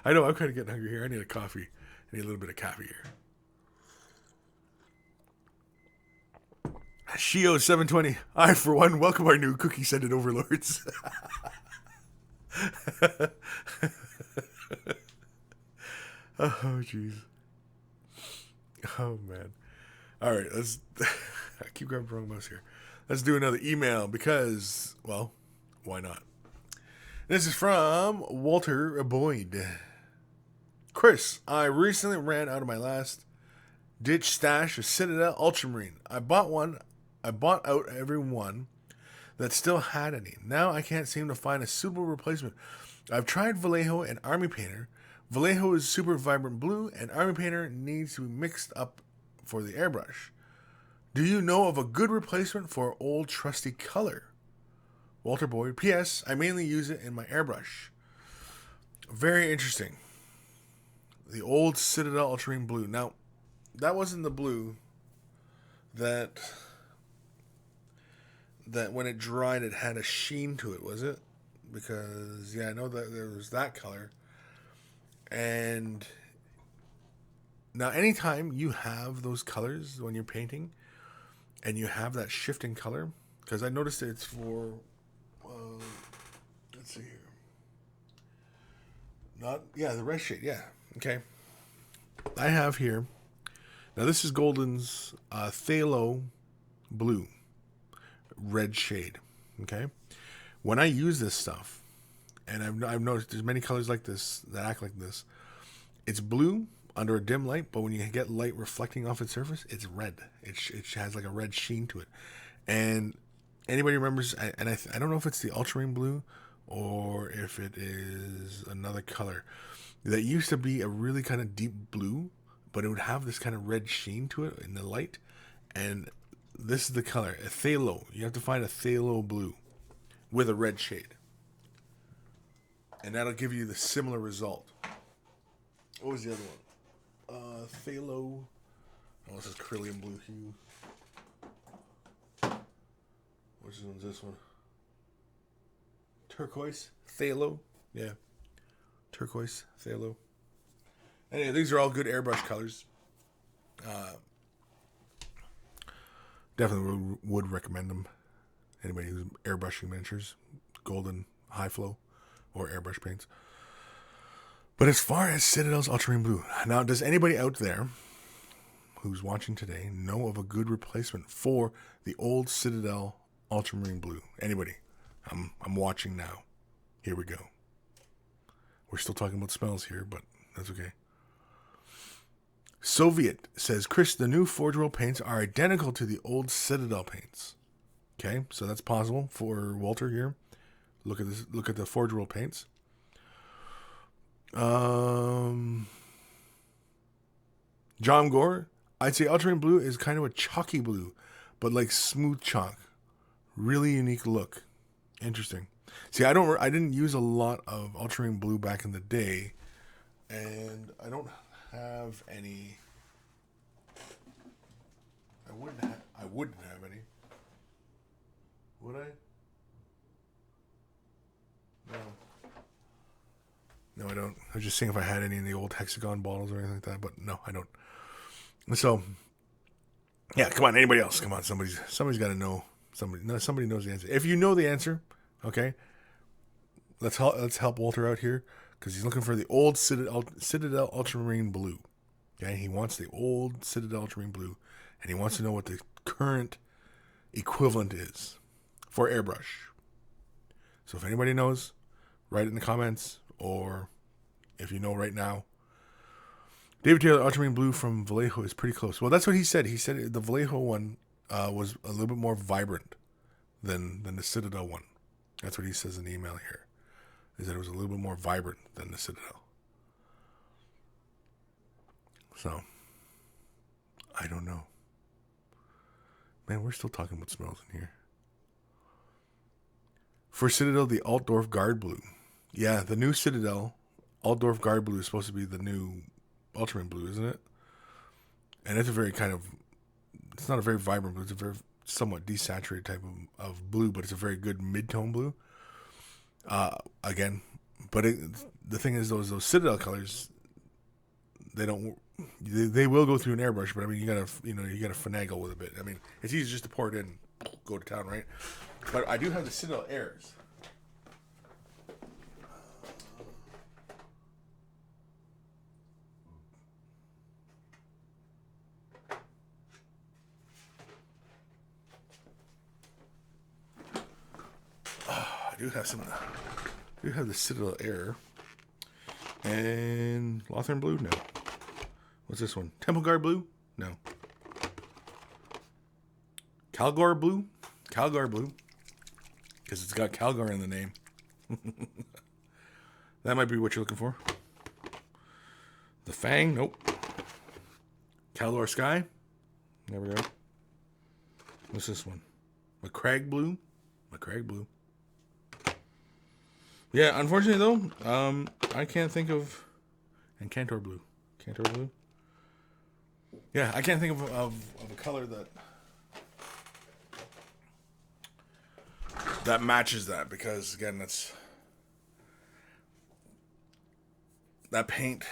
A: I know, I'm kind of getting hungry here. I need a coffee. I need a little bit of coffee here. Shio720. I, for one, welcome our new cookie scented overlords. Oh, jeez. Oh, man. All right, let's... I keep grabbing the wrong mouse here. Let's do another email because, well, why not? This is from Walter Boyd. Kris, I recently ran out of my last ditch stash of Citadel Ultramarine. I bought out every one that still had any. Now I can't seem to find a suitable replacement. I've tried Vallejo and Army Painter. Vallejo is super vibrant blue, and Army Painter needs to be mixed up for the airbrush. Do you know of a good replacement for old trusty color? Walter Boyd. P.S. I mainly use it in my airbrush. Very interesting. The old Citadel Ultramarine blue. Now, that wasn't the blue that when it dried it had a sheen to it, was it? Because, yeah, I know that there was that color. And now anytime you have those colors when you're painting and you have that shift in color, because I noticed it's for, let's see here. The red shade, yeah. Okay. I have here, now this is Golden's Phthalo blue, red shade, okay? When I use this stuff, and I've noticed there's many colors like this that act like this. It's blue under a dim light, but when you get light reflecting off its surface, it's red. It has like a red sheen to it. And anybody remembers, I don't know if it's the ultramarine blue or if it is another color. That used to be a really kind of deep blue, but it would have this kind of red sheen to it in the light. And this is the color, a phthalo. You have to find a phthalo blue with a red shade. And that'll give you the similar result. What was the other one? Phthalo. Oh, this is Cerulean blue hue. Which one's this one? Turquoise. Phthalo. Yeah. Turquoise. Phthalo. Anyway, these are all good airbrush colors. Definitely would recommend them. Anybody who's airbrushing miniatures. Golden high flow. Or airbrush paints. But as far as Citadel's Ultramarine Blue, now does anybody out there who's watching today know of a good replacement for the old Citadel Ultramarine Blue? Anybody? I'm watching now. Here we go. We're still talking about smells here, but that's okay. Soviet says, Kris, the new Forge World paints are identical to the old Citadel paints. Okay, so that's possible for Walter here. Look at this. Look at the Forge World paints. John Gore, I'd say Ultramarine Blue is kind of a chalky blue, but like smooth chalk. Really unique look. Interesting. See, I didn't use a lot of Ultramarine Blue back in the day, and I don't have any. I wouldn't have any. Would I? No, I don't. I was just seeing if I had any in the old hexagon bottles or anything like that, but no, I don't. So, yeah, come on, anybody else? Come on, somebody's got to know. Somebody knows the answer. If you know the answer, okay, let's help Walter out here. because he's looking for the old Citadel Ultramarine Blue. Okay, he wants the old Citadel Ultramarine Blue, and he wants to know what the current equivalent is for airbrush. So if anybody knows, write it in the comments, or if you know right now. David Taylor Ultramarine Blue from Vallejo is pretty close. Well, that's what he said. He said the Vallejo one was a little bit more vibrant than the Citadel one. That's what he says in the email here, is that it was a little bit more vibrant than the Citadel. So, I don't know. Man, we're still talking about smells in here. For Citadel, the Altdorf Guard Blue. Yeah, the new Citadel Altdorf Guard Blue is supposed to be the new Ultramarine Blue, isn't it? And it's a very kind of, it's not a very vibrant blue, it's a very somewhat desaturated type of blue, but it's a very good mid-tone blue. Again, but the thing is, those Citadel colors, they will go through an airbrush, but I mean, you gotta finagle with a bit. I mean, it's easy just to pour it in, go to town, right? But I do have the Citadel Airs. I do have the Citadel Air. And Lothern Blue? No. What's this one? Temple Guard Blue? No. Calgar Blue? Calgar Blue. Because it's got Calgar in the name. That might be what you're looking for. The Fang? Nope. Calor Sky? There we go. What's this one? McCrag Blue? McCrag Blue. Yeah, unfortunately though, I can't think of... And Cantor Blue. Cantor Blue? Yeah, I can't think of a color that matches that, because again, that paint,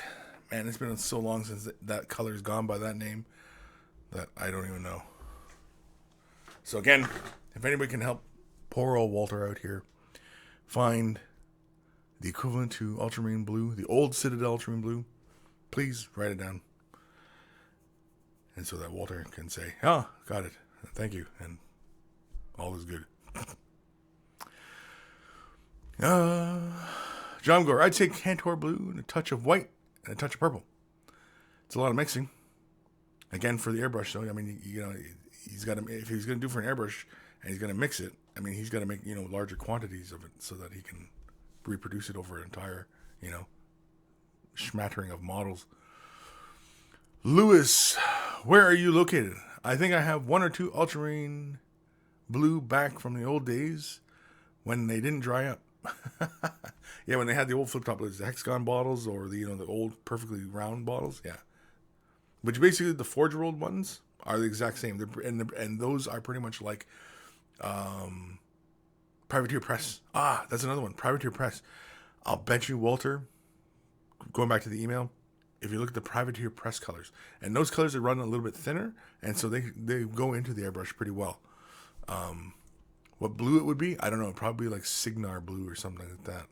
A: man, it's been so long since that color's gone by that name that I don't even know. So again, if anybody can help poor old Walter out here find the equivalent to Ultramarine Blue, the old Citadel Ultramarine Blue, please write it down. And so that Walter can say, got it, thank you, and all is good. John Gore, I'd say Cantor Blue and a touch of white and a touch of purple. It's a lot of mixing. Again, for the airbrush, though, I mean, he's got to, if he's going to do for an airbrush and he's going to mix it, I mean, he's got to make, larger quantities of it so that he can reproduce it over an entire, smattering of models. Lewis, where are you located? I think I have one or two Ultramarine Blue back from the old days when they didn't dry up. Yeah, when they had the old flip top, the hexagon bottles or the old perfectly round bottles. Yeah, which basically the forge rolled ones are the exact same. And those are pretty much like Privateer Press. That's another one. Privateer Press. I'll bet you, Walter, going back to the email, if you look at the Privateer Press colors, and those colors are run a little bit thinner, and so they go into the airbrush pretty well. What blue it would be, I don't know. Probably like Signar Blue or something like that.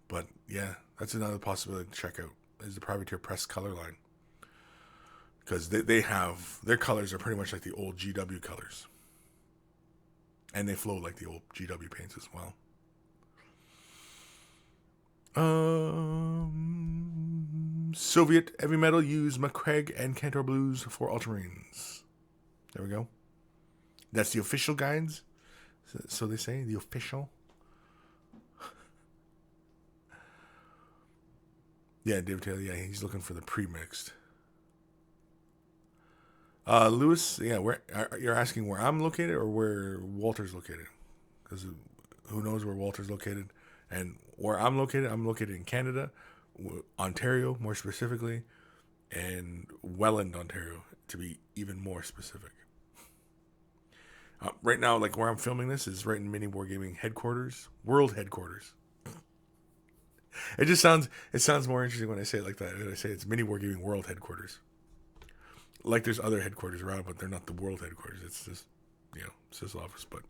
A: But yeah, that's another possibility to check out, is the Privateer Press color line. Because they have, their colors are pretty much like the old GW colors. And they flow like the old GW paints as well. Soviet heavy metal use McCraig and Cantor Blues for Ultramarines. There we go. That's the official guides. So they say, the official. Yeah, David Taylor, yeah, he's looking for the pre-mixed. Lewis, yeah, where you're asking where I'm located or where Walter's located? Because who knows where Walter's located? And where I'm located in Canada, Ontario more specifically, and Welland, Ontario, to be even more specific. Right now, like where I'm filming this is right in Mini Wargaming headquarters, world headquarters. It sounds more interesting when I say it like that. I say it's Mini Wargaming world headquarters. Like there's other headquarters around, but they're not the world headquarters. It's just, it's this office, but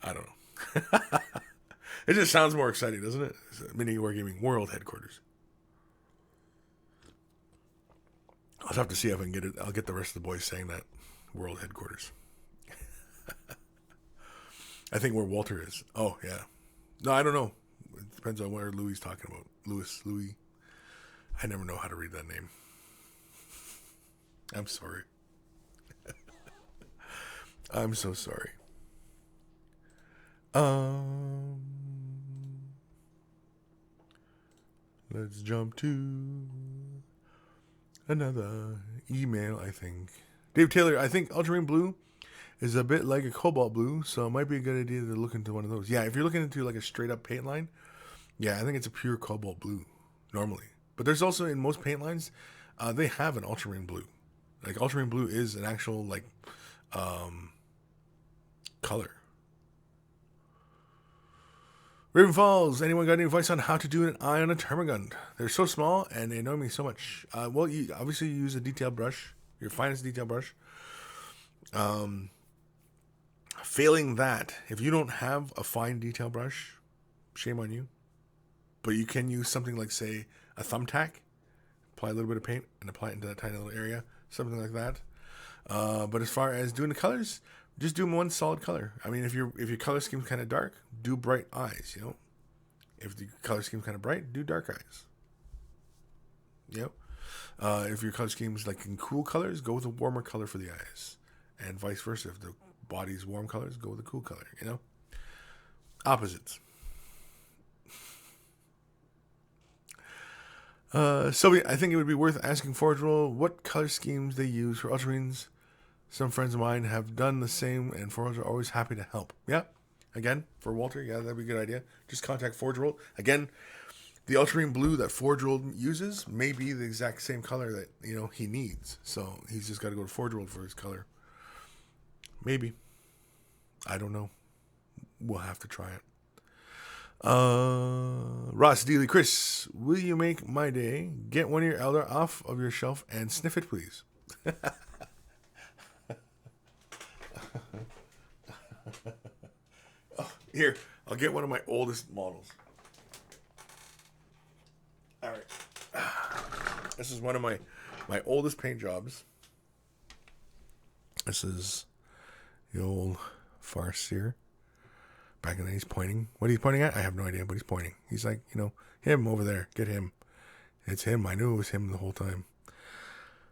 A: I don't know. It just sounds more exciting, doesn't it? Mini Wargaming World Headquarters. I'll have to see if I can get it. I'll get the rest of the boys saying that. World Headquarters. I think where Walter is. Oh, yeah. No, I don't know. It depends on where Louis is talking about. Louis. I never know how to read that name. I'm sorry. I'm so sorry. Let's jump to another email, I think. Dave Taylor, I think ultramarine blue is a bit like a cobalt blue, so it might be a good idea to look into one of those. Yeah, if you're looking into like a straight up paint line, yeah, I think it's a pure cobalt blue normally. But there's also in most paint lines, they have an ultramarine blue. Like ultramarine blue is an actual like color. Raven Falls, anyone got any advice on how to do an eye on a termagant? They're so small and they annoy me so much. Well, you obviously use a detail brush, your finest detail brush. Failing that, if you don't have a fine detail brush, shame on you. But you can use something like, say, a thumbtack, apply a little bit of paint and apply it into that tiny little area, something like that. But as far as doing the colors, just do one solid color. I mean, if your color scheme's kind of dark, do bright eyes, you know. If the color scheme's kind of bright, do dark eyes. Yep. If your color scheme's like in cool colors, go with a warmer color for the eyes. And vice versa. If the body's warm colors, go with a cool color, you know. Opposites. Sylvia, I think it would be worth asking Forge Roll what color schemes they use for ultramarines. Some friends of mine have done the same, and Forge are always happy to help. Yeah, again, for Walter, yeah, that'd be a good idea. Just contact Forge Roll. Again, the ultramarine blue that Forge Roll uses may be the exact same color that, you know, he needs. So he's just got to go to Forge Roll for his color. Maybe. I don't know. We'll have to try it. Ross Dealey, Kris, will you make my day? Get one of your Elder off of your shelf and sniff it, please. Oh, here, I'll get one of my oldest models. All right. This is one of my oldest paint jobs. This is the old Farseer. Back in the day, he's pointing. What he's pointing at, I have no idea, but he's pointing. He's like, you know, him over there. Get him. It's him. I knew it was him the whole time.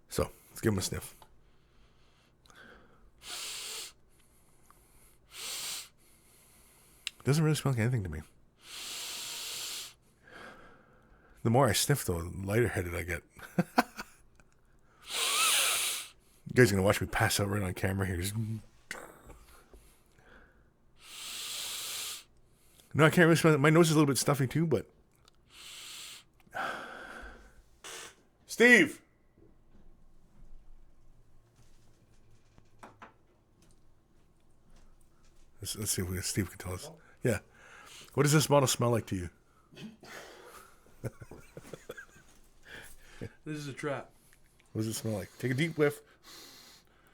A: So, let's give him a sniff. Doesn't really smell like anything to me. The more I sniff, though, the lighter headed I get. You guys are going to watch me pass out right on camera here. Just... No, I can't really smell it. My nose is a little bit stuffy too, but... Steve! Let's see if Steve can tell us. Yeah. What does this model smell like to you?
B: This is a trap.
A: What does it smell like? Take a deep whiff.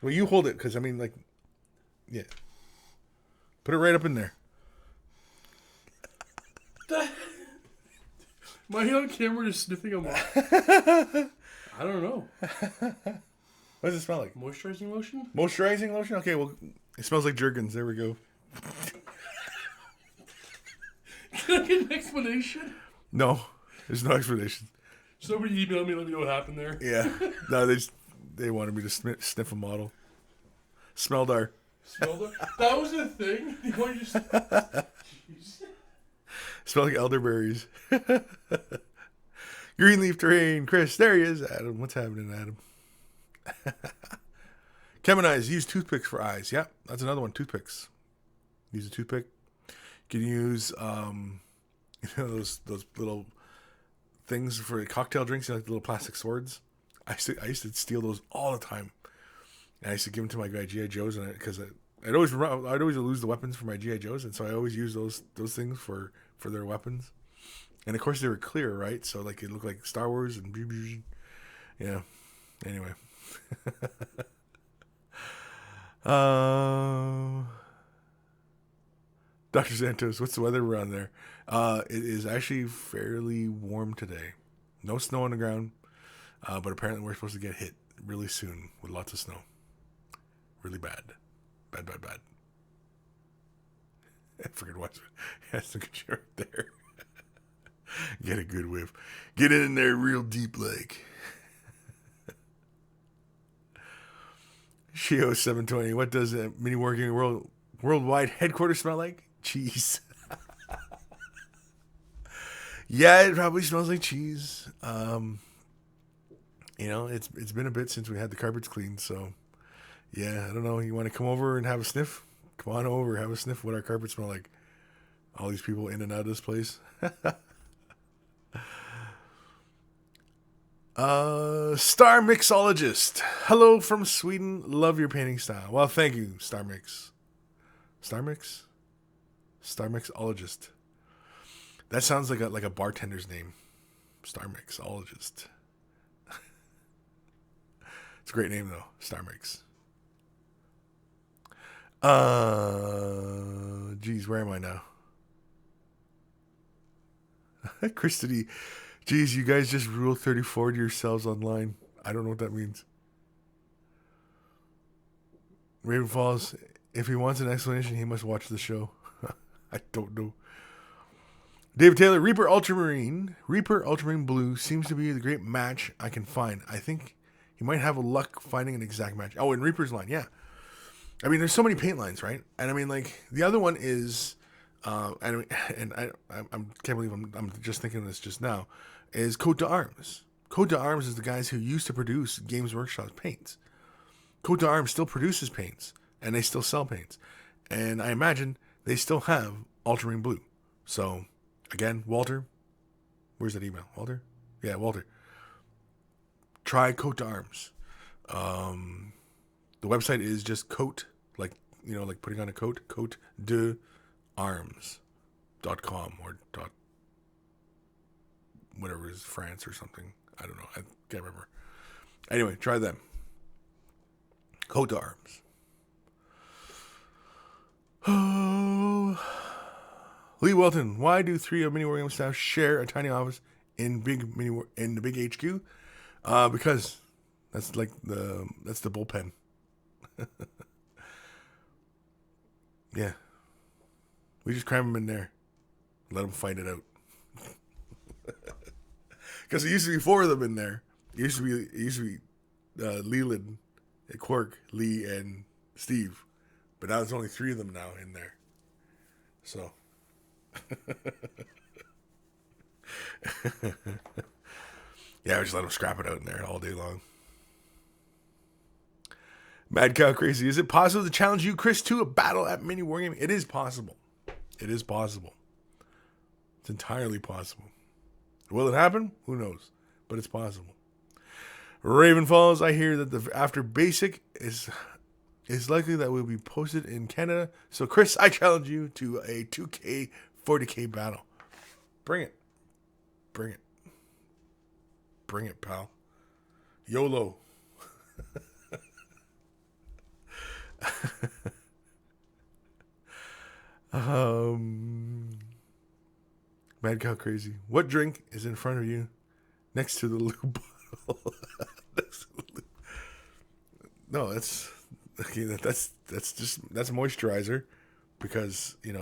A: Well, you hold it, because, I mean, like... Yeah. Put it right up in there.
B: Am I on camera just sniffing them off? I don't know.
A: What does it smell like?
B: Moisturizing lotion?
A: Moisturizing lotion? Okay, well, it smells like Jergens. There we go.
B: Can I get an explanation?
A: No, there's no explanation.
B: Somebody emailed me, let me know what happened there.
A: Yeah. No, they wanted me to sniff a model. Smeldar.
B: Smeldar? That was a thing? You want to just... Jeez.
A: Smell like elderberries. Greenleaf terrain. Kris, there he is. Adam, what's happening, Adam? Kevin eyes. Use toothpicks for eyes. Yeah, that's another one. Toothpicks. Use a toothpick. You can use those little things for cocktail drinks, like the little plastic swords. I used to steal those all the time. And I used to give them to my guy G.I. Joes, and because I'd always lose the weapons for my G.I. Joes, and so I always use those things for their weapons. And of course they were clear, right? So like it looked like Star Wars and yeah. Anyway. Dr. Santos, what's the weather around there? It is actually fairly warm today. No snow on the ground, but apparently we're supposed to get hit really soon with lots of snow. Really bad. Bad. I forget what. That's the good shit right there. Get a good whiff. Get in there real deep like. Shio 720. What does a mini wargaming worldwide headquarters smell like? Cheese. Yeah, it probably smells like cheese. It's been a bit since we had the carpets cleaned, so yeah, I don't know. You want to come over and have a sniff? Come on over, have a sniff what our carpets smell like. All these people in and out of this place. Star Mixologist. Hello from Sweden. Love your painting style. Well, thank you, Star Mix. Star Mixologist. That sounds like a bartender's name. Star Mixologist. It's a great name though. Star Mix. Geez, where am I now? Kris, geez, you guys just rule 34 to yourselves online. I don't know what that means. Raven Falls, if he wants an explanation, he must watch the show. I don't know. David Taylor, Reaper Ultramarine Blue seems to be the great match I can find. I think he might have a luck finding an exact match. Oh, and Reaper's line, yeah. I mean, there's so many paint lines, right? And I mean, like, the other one is, I can't believe I'm just thinking of this just now, is Cote d'Arms. Cote d'Arms is the guys who used to produce Games Workshop's paints. Cote d'Arms still produces paints, and they still sell paints. And I imagine they still have Ultramarine Blue. So, again, Walter, where's that email? Walter? Yeah, Walter. Try Cote d'Arms. The website is just Cote, like putting on a coat, cotedearms.com or whatever it is, France or something. I don't know. I can't remember. Anyway, try them. Cote d'Arms. Oh. Lee Welton, why do 3 of Mini Wargaming staff share a tiny office in the big HQ? Because that's the bullpen. Yeah. We just cram them in there. Let them fight it out. Because it used to be 4 of them in there. It used to be Leland, Quark, Lee, and Steve. But now there's only 3 of them now in there. So. Yeah, I just let them scrap it out in there all day long. Mad Cow Crazy. Is it possible to challenge you, Kris, to a battle at Mini Wargaming? It is possible. It is possible. It's entirely possible. Will it happen? Who knows? But it's possible. Raven Falls. I hear that the after basic is likely that will be posted in Canada. So, Kris, I challenge you to a 2K, 40K battle. Bring it. Bring it. Bring it, pal. YOLO. Mad Cow Crazy. What drink is in front of you next to the lube bottle? No, that's okay. That's moisturizer because I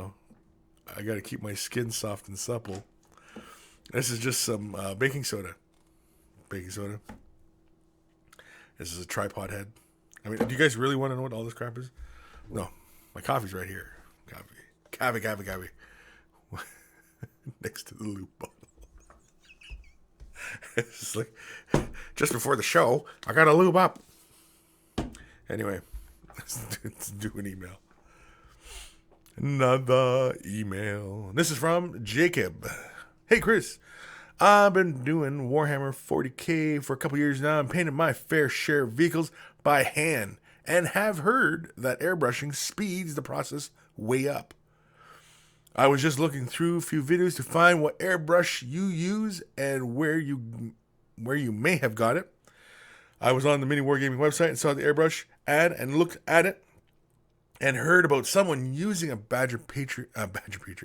A: got to keep my skin soft and supple. This is just some baking soda. This is a tripod head. I mean, do you guys really want to know what all this crap is? No. My coffee's right here. Coffee. Next to the loop bottle. It's like, just before the show, I got to lube up. Anyway, let's do an email. Another email. This is from Jacob. Hey, Kris. I've been doing Warhammer 40K for a couple years now and painted my fair share of vehicles by hand and have heard that airbrushing speeds the process way up. I was just looking through a few videos to find what airbrush you use and where you may have got it. I was on the Mini Wargaming website and saw the airbrush ad and looked at it. and heard about someone using a Badger Patriot.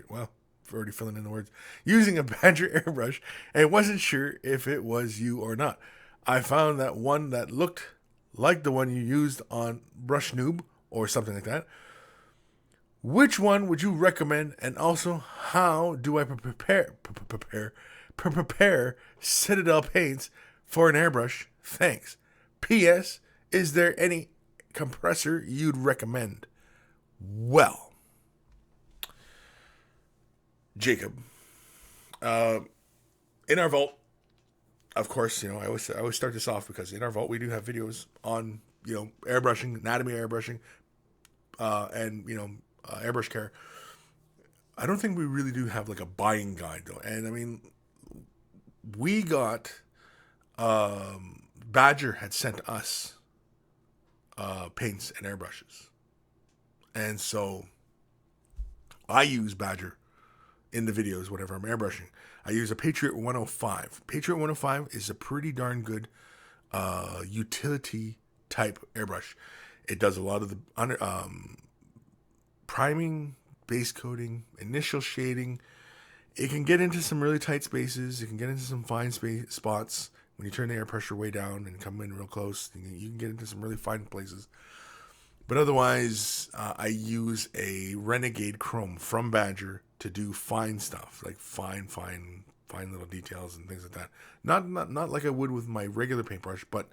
A: Well, we're already filling in the words. Using a Badger airbrush, and wasn't sure if it was you or not. I found that one that looked like the one you used on Brush Noob or something like that. Which one would you recommend? And also, how do I prepare Citadel paints for an airbrush? Thanks. P.S. Is there any compressor you'd recommend? Well, Jacob, in our vault, of course, I always start this off because in our vault we do have videos on airbrushing, anatomy airbrushing, and airbrush care. I don't think we really do have like a buying guide though, and I mean, we got Badger had sent us paints and airbrushes, and so I use Badger in the videos whenever I'm airbrushing. I use a Patriot 105. Patriot 105 is a pretty darn good utility type airbrush. It does a lot of the priming, base coating, initial shading. It can get into some really tight spaces. It can get into some fine spots. When you turn the air pressure way down and come in real close, you can get into some really fine places. But otherwise, I use a Renegade Chrome from Badger to do fine stuff, like fine little details and things like that. Not like I would with my regular paintbrush, but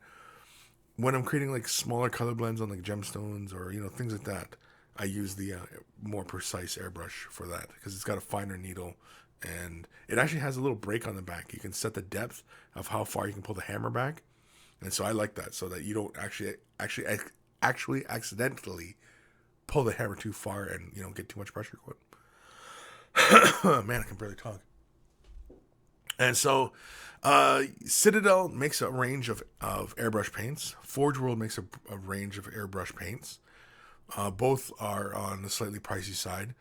A: when I'm creating like smaller color blends on like gemstones or things like that, I use the more precise airbrush for that because it's got a finer needle and it actually has a little break on the back. You can set the depth of how far you can pull the hammer back, and so I like that so that you don't actually accidentally pull the hammer too far and get too much pressure going. Man, I can barely talk. And so Citadel makes a range of airbrush paints. Forge World makes a range of airbrush paints. Both are on the slightly pricey side,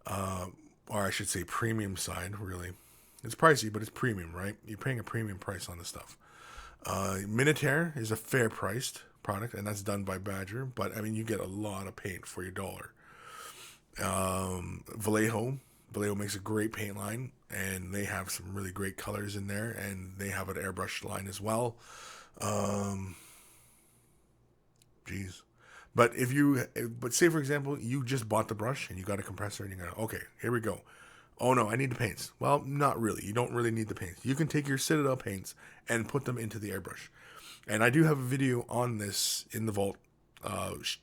A: or I should say premium side, really. It's pricey, but it's premium, right? You're paying a premium price on this stuff. Minotaur is a fair priced product, and that's done by Badger, but I mean, you get a lot of paint for your dollar. Vallejo makes a great paint line, and they have some really great colors in there, and they have an airbrush line as well. But say for example, you just bought the brush and you got a compressor and you're okay, here we go. Oh no, I need the paints. Well, not really. You don't really need the paints. You can take your Citadel paints and put them into the airbrush. And I do have a video on this in the vault,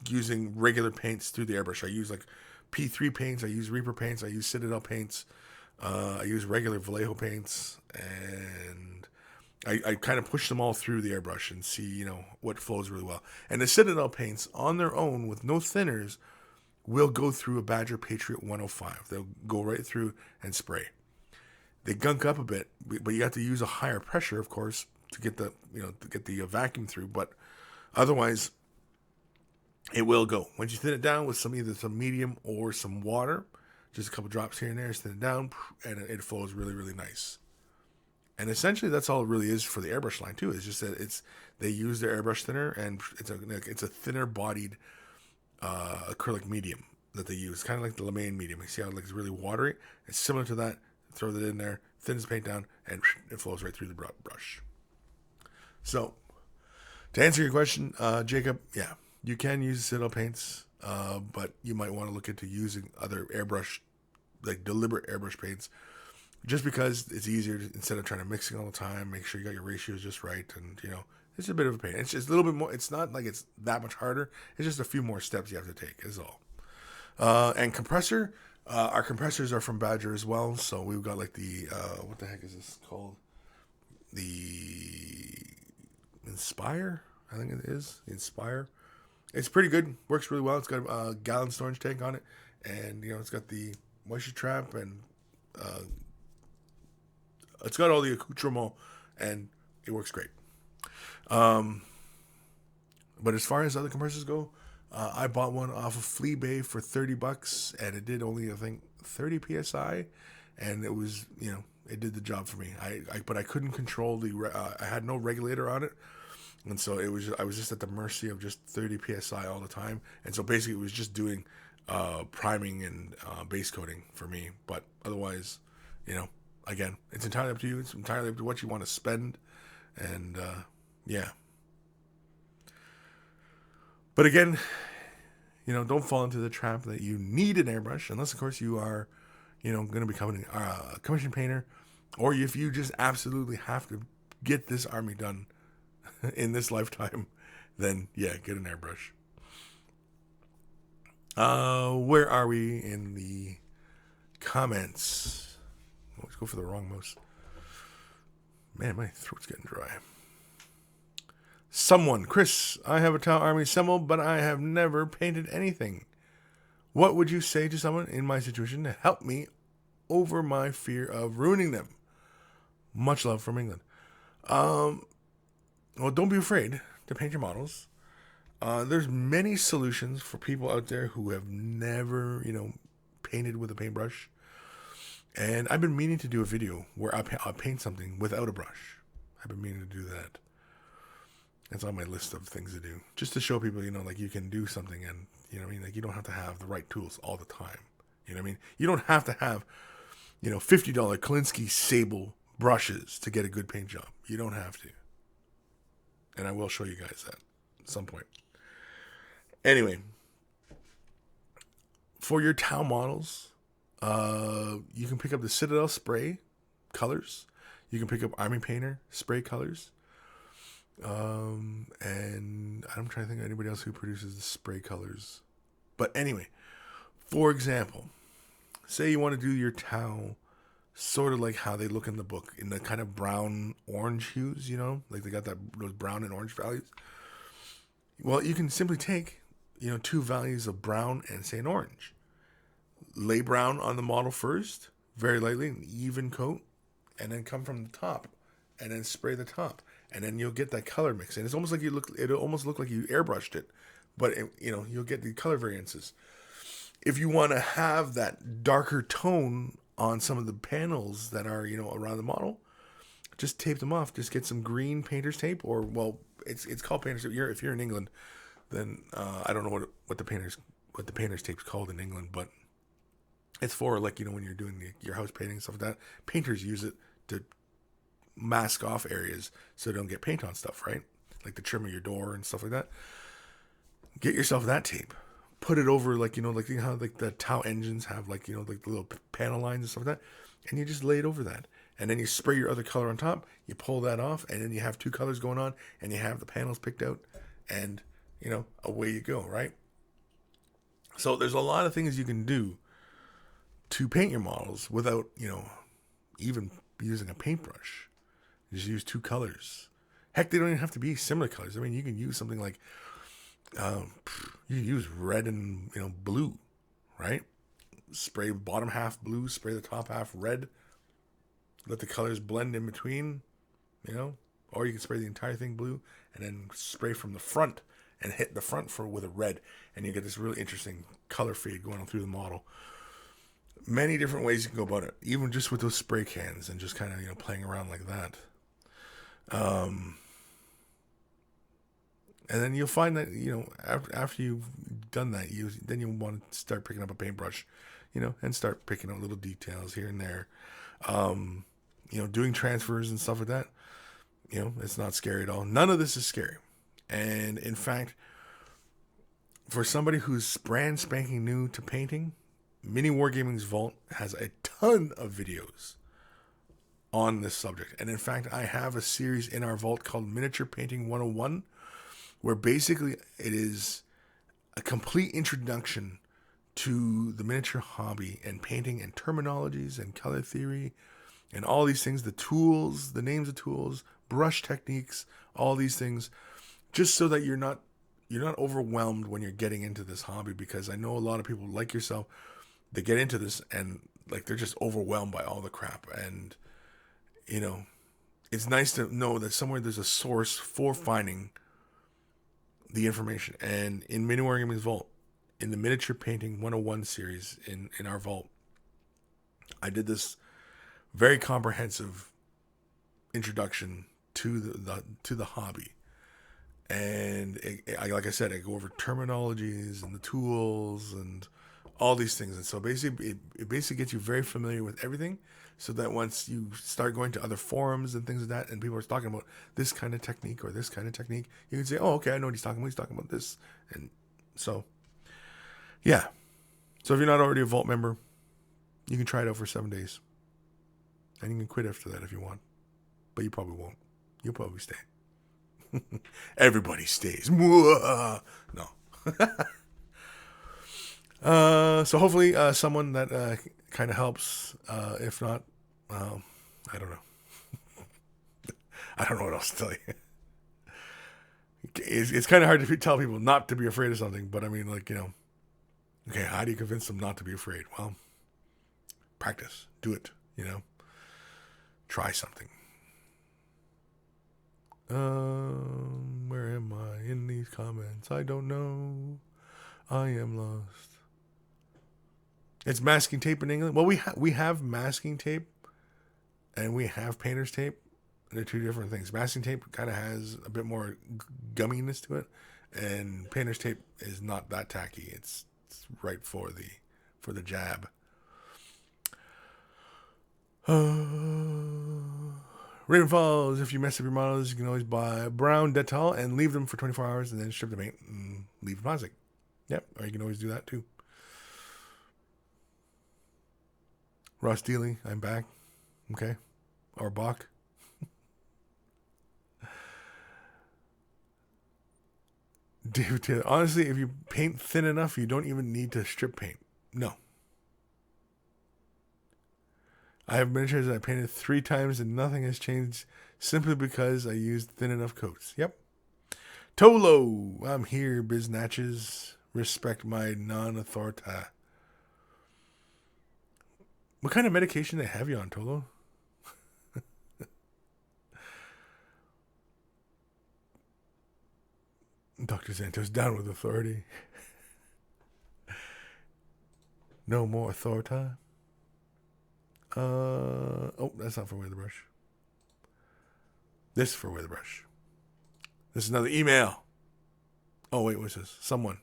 A: using regular paints through the airbrush. I use like P3 paints, I use Reaper paints, I use Citadel paints, I use regular Vallejo paints, and I kind of push them all through the airbrush and see, what flows really well. And the Citadel paints on their own with no thinners will go through a Badger Patriot 105. They'll go right through and spray. They gunk up a bit, but you have to use a higher pressure, of course, to get the vacuum through. But otherwise, it will go. Once you thin it down with either some medium or some water, just a couple drops here and there, thin it down, and it flows really, really nice. And essentially, that's all it really is for the airbrush line too. It's just that they use their airbrush thinner, and it's a thinner bodied acrylic medium that they use, kind of like the Lemaine medium. You see how it looks really watery? It's similar to that. Throw that in there, thins the paint down, and it flows right through the brush. So, to answer your question, Jacob, yeah, you can use Citadel paints, but you might want to look into using other airbrush, like deliberate airbrush paints, just because it's easier instead of trying to mixing all the time. Make sure you got your ratios just right, and it's a bit of a pain. It's just a little bit more. It's not like it's that much harder. It's just a few more steps you have to take, is all. And compressor, our compressors are from Badger as well. So we've got like the what the heck is this called? The Inspire, I think it is. The Inspire. It's pretty good. Works really well. It's got a gallon storage tank on it, and it's got the moisture trap, and it's got all the accoutrement, and it works great. But as far as other compressors go, I bought one off of Fleabay for $30, and it did only, I think, 30 psi, and it was, it did the job for me. But I couldn't control I had no regulator on it, And so I was just at the mercy of just 30 psi all the time. And so basically, it was just doing priming and base coating for me. But otherwise, again, it's entirely up to you. It's entirely up to what you want to spend, and yeah. But again, don't fall into the trap that you need an airbrush, unless of course you are, going to become a commission painter, or if you just absolutely have to get this army done in this lifetime, then yeah, get an airbrush. Where are we in the comments? Let's go for the wrong mouse. Man, my throat's getting dry. Someone, Kris, I have a Tau army assembled, but I have never painted anything. What would you say to someone in my situation to help me over my fear of ruining them? Much love from England. Well, don't be afraid to paint your models. There's many solutions for people out there who have never, painted with a paintbrush. And I've been meaning to do a video where I'll paint something without a brush. I've been meaning to do that. It's on my list of things to do. Just to show people, like you can do something and, like you don't have to have the right tools all the time. You know what I mean? You don't have to have, $50 Kolinsky Sable brushes to get a good paint job. You don't have to. And I will show you guys that at some point. Anyway, for your Tau models, you can pick up the Citadel spray colors. You can pick up Army Painter spray colors. And I'm trying to think of anybody else who produces the spray colors. But anyway, for example, say you want to do your Tau sort of like how they look in the book, in the kind of brown orange hues, like they got those brown and orange values. Well, you can simply take, 2 values of brown and say an orange. Lay brown on the model first, very lightly, an even coat, and then come from the top and then spray the top. And then you'll get that color mix. And it's almost like it'll almost look like you airbrushed it, but you'll get the color variances. If you want to have that darker tone on some of the panels that are, around the model, just tape them off. Just get some green painter's tape, or, well, it's called painter's tape. If you're in England, then I don't know what the painter's tape's called in England, but it's for, like, when you're doing your house painting and stuff like that. Painters use it to mask off areas so they don't get paint on stuff, right? Like the trim of your door and stuff like that. Get yourself that tape. Put it over, like, how like the Tau engines have, like, like the little panel lines and stuff like that. And you just lay it over that. And then you spray your other color on top. You pull that off, and then you have 2 colors going on, and you have the panels picked out, and, away you go, right? So there's a lot of things you can do to paint your models without, even using a paintbrush. Just use 2 colors. Heck, they don't even have to be similar colors. I mean, you can use something like, you use red and, blue, right? Spray bottom half blue, spray the top half red. Let the colors blend in between, or you can spray the entire thing blue and then spray from the front and hit the front with a red, and you get this really interesting color fade going on through the model. Many different ways you can go about it, even just with those spray cans and just kind of, playing around like that. And then you'll find that, after you've done that, then you'll want to start picking up a paintbrush, and start picking out little details here and there. Doing transfers and stuff like that, it's not scary at all. None of this is scary. And in fact, for somebody who's brand spanking new to painting, Mini Wargaming's Vault has a ton of videos on this subject. And in fact, I have a series in our vault called Miniature Painting 101, where basically it is a complete introduction to the miniature hobby and painting and terminologies and color theory and all these things, the tools, the names of tools, brush techniques, all these things, just so that you're not overwhelmed when you're getting into this hobby. Because I know a lot of people like yourself, they get into this and, like, they're just overwhelmed by all the crap. And, it's nice to know that somewhere there's a source for finding the information. And in Mini Wargaming's Vault, in the Miniature Painting 101 series in our vault, I did this very comprehensive introduction to the hobby. And like I said, I go over terminologies and the tools and all these things. And so basically, it basically gets you very familiar with everything, so that once you start going to other forums and things like that, and people are talking about this kind of technique or this kind of technique, you can say, oh, okay, I know what he's talking about. He's talking about this. And so, yeah. So if you're not already a Vault member, you can try it out for 7 days. And you can quit after that if you want. But you probably won't. You'll probably stay. Everybody stays. No. So hopefully someone that kind of helps. If not, I don't know. I don't know what else to tell you. It's kind of hard to tell people not to be afraid of something. But I mean, like, okay, how do you convince them not to be afraid? Well, practice. Do it, Try something. Where am I in these comments? I don't know. I am lost. It's masking tape in England. Well, we have masking tape, and we have painter's tape. They're two different things. Masking tape kind of has a bit more gumminess to it, and painter's tape is not that tacky. It's right for the jab. Raven Falls, if you mess up your models, you can always buy brown Dettol and leave them for 24 hours and then strip the paint and leave the plastic. Yep, or you can always do that too. Ross Dealey, I'm back. Okay. Or Bach. David Taylor, honestly, if you paint thin enough, you don't even need to strip paint. No. I have miniatures that I painted 3 times and nothing has changed simply because I used thin enough coats. Yep. Tolo, I'm here, biznatches. Respect my non-authority. What kind of medication they have you on, Tolo? Dr. Santos, down with authority. No more authority. Oh, that's not for Wear the Brush. This is for Wear the Brush. This is another email. Oh, wait, what's this? Someone.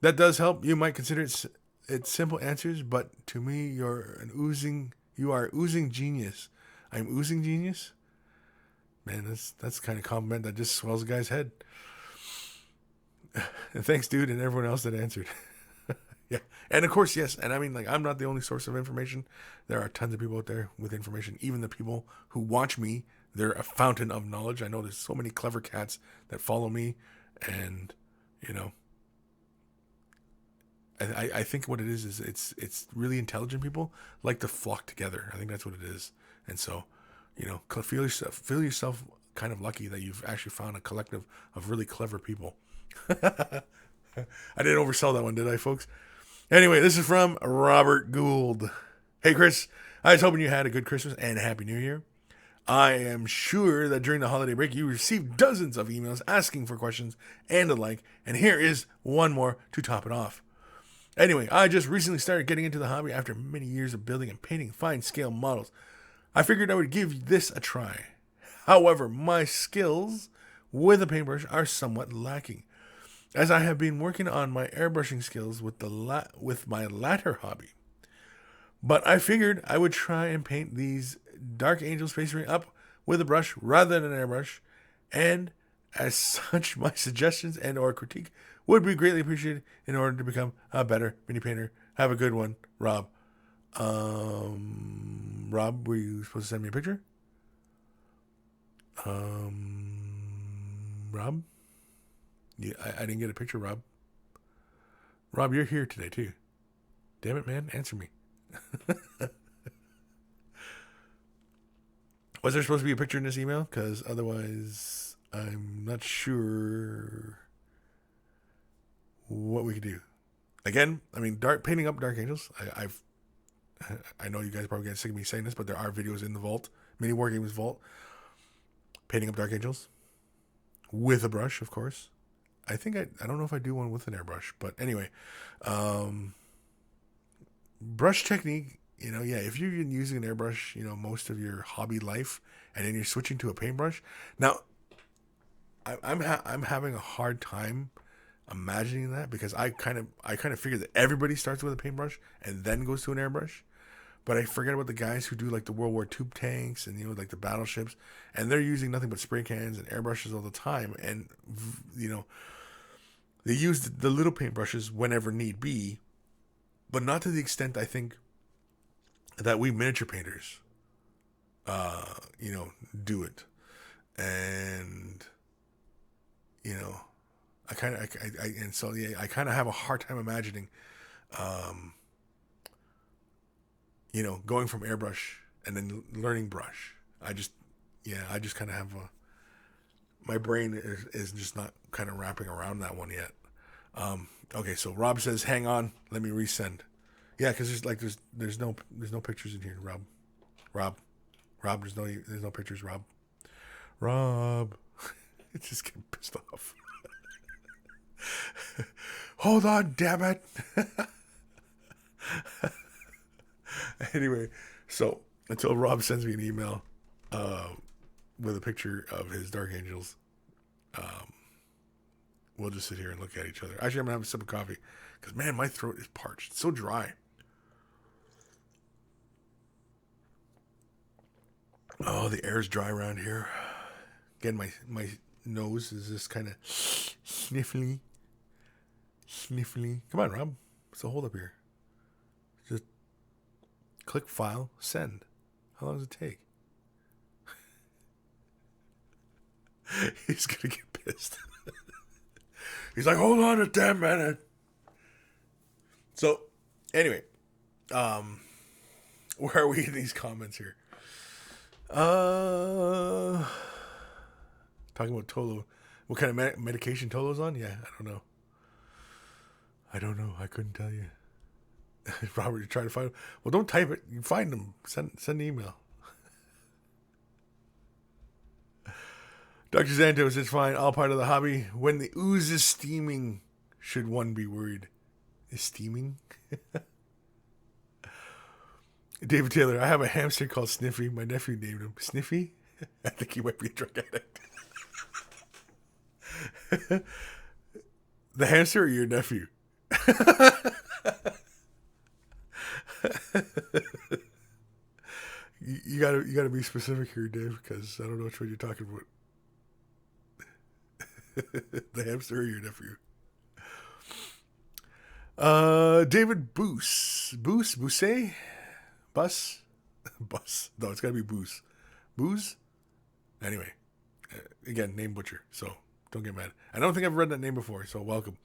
A: That does help. You might consider it's simple answers, but to me, you are oozing genius. I'm oozing genius? Man, that's kind of compliment that just swells a guy's head. And thanks, dude, and everyone else that answered. Yeah. And of course, yes. And I mean, like, I'm not the only source of information. There are tons of people out there with information. Even the people who watch me, they're a fountain of knowledge. I know there's so many clever cats that follow me. And, I think what it is it's really intelligent people like to flock together. I think that's what it is. And so, feel yourself kind of lucky that you've actually found a collective of really clever people. I didn't oversell that one, did I, folks? Anyway, this is from Robert Gould. Hey, Kris, I was hoping you had a good Christmas and a Happy New Year. I am sure that during the holiday break, you received dozens of emails asking for questions and the like, and here is one more to top it off. Anyway, I just recently started getting into the hobby after many years of building and painting fine-scale models. I figured I would give this a try. However, my skills with a paintbrush are somewhat lacking, as I have been working on my airbrushing skills with my latter hobby. But I figured I would try and paint these Dark Angel Space Marine up with a brush rather than an airbrush, and as such, my suggestions and or critique would be greatly appreciated in order to become a better mini painter. Have a good one, Rob. Rob, were you supposed to send me a picture? Rob? Yeah, I didn't get a picture, Rob. Rob, you're here today, too. Damn it, man. Answer me. Was there supposed to be a picture in this email? Because otherwise, I'm not sure what we could do. Again, I mean, painting up Dark Angels. I know you guys probably get sick of me saying this, but there are videos in the vault, Mini Wargaming's vault, painting up Dark Angels with a brush, of course. I think I don't know if I do one with an airbrush, but anyway, brush technique, if you're using an airbrush, most of your hobby life, and then you're switching to a paintbrush. Now, I'm having a hard time imagining that, because I kind of figure that everybody starts with a paintbrush and then goes to an airbrush. But I forget about the guys who do like the World War II tanks and, like the battleships, and they're using nothing but spray cans and airbrushes all the time. And, they use the little paintbrushes whenever need be, but not to the extent I think that we miniature painters, do it. And, I kind of, I kind of have a hard time imagining, going from airbrush and then learning brush. I just kind of have my brain is just not kind of wrapping around that one yet. Okay, so Rob says, "Hang on, let me resend." Yeah, because there's no pictures in here, Rob, there's no pictures, Rob. It's just getting pissed off. Hold on, damn it. Anyway, so until Rob sends me an email with a picture of his Dark Angels, we'll just sit here and look at each other. Actually, I'm gonna have a sip of coffee because, man, my throat is parched. It's so dry. Oh, the air's dry around here. Again, my nose is just kind of sniffly. Come on, Rob. So hold up here. Just click file, send. How long does it take? He's gonna get pissed. He's like, hold on a damn minute. So, anyway, where are we in these comments here? Talking about Tolo. What kind of medication Tolo's on? Yeah, I don't know. I couldn't tell you. Robert, you try to find him. Well, don't type it. You find them. Send an email. Dr. Zantos, it's fine. All part of the hobby. When the ooze is steaming, should one be worried? Is steaming? David Taylor, I have a hamster called Sniffy. My nephew named him Sniffy. I think he might be a drug addict. The hamster or your nephew? You gotta be specific here, Dave, because I don't know which one you're talking about. The hamster or your nephew? David Bus. No, it's gotta be Booze. Anyway, again, name butcher, so don't get mad. I don't think I've read that name before, so welcome.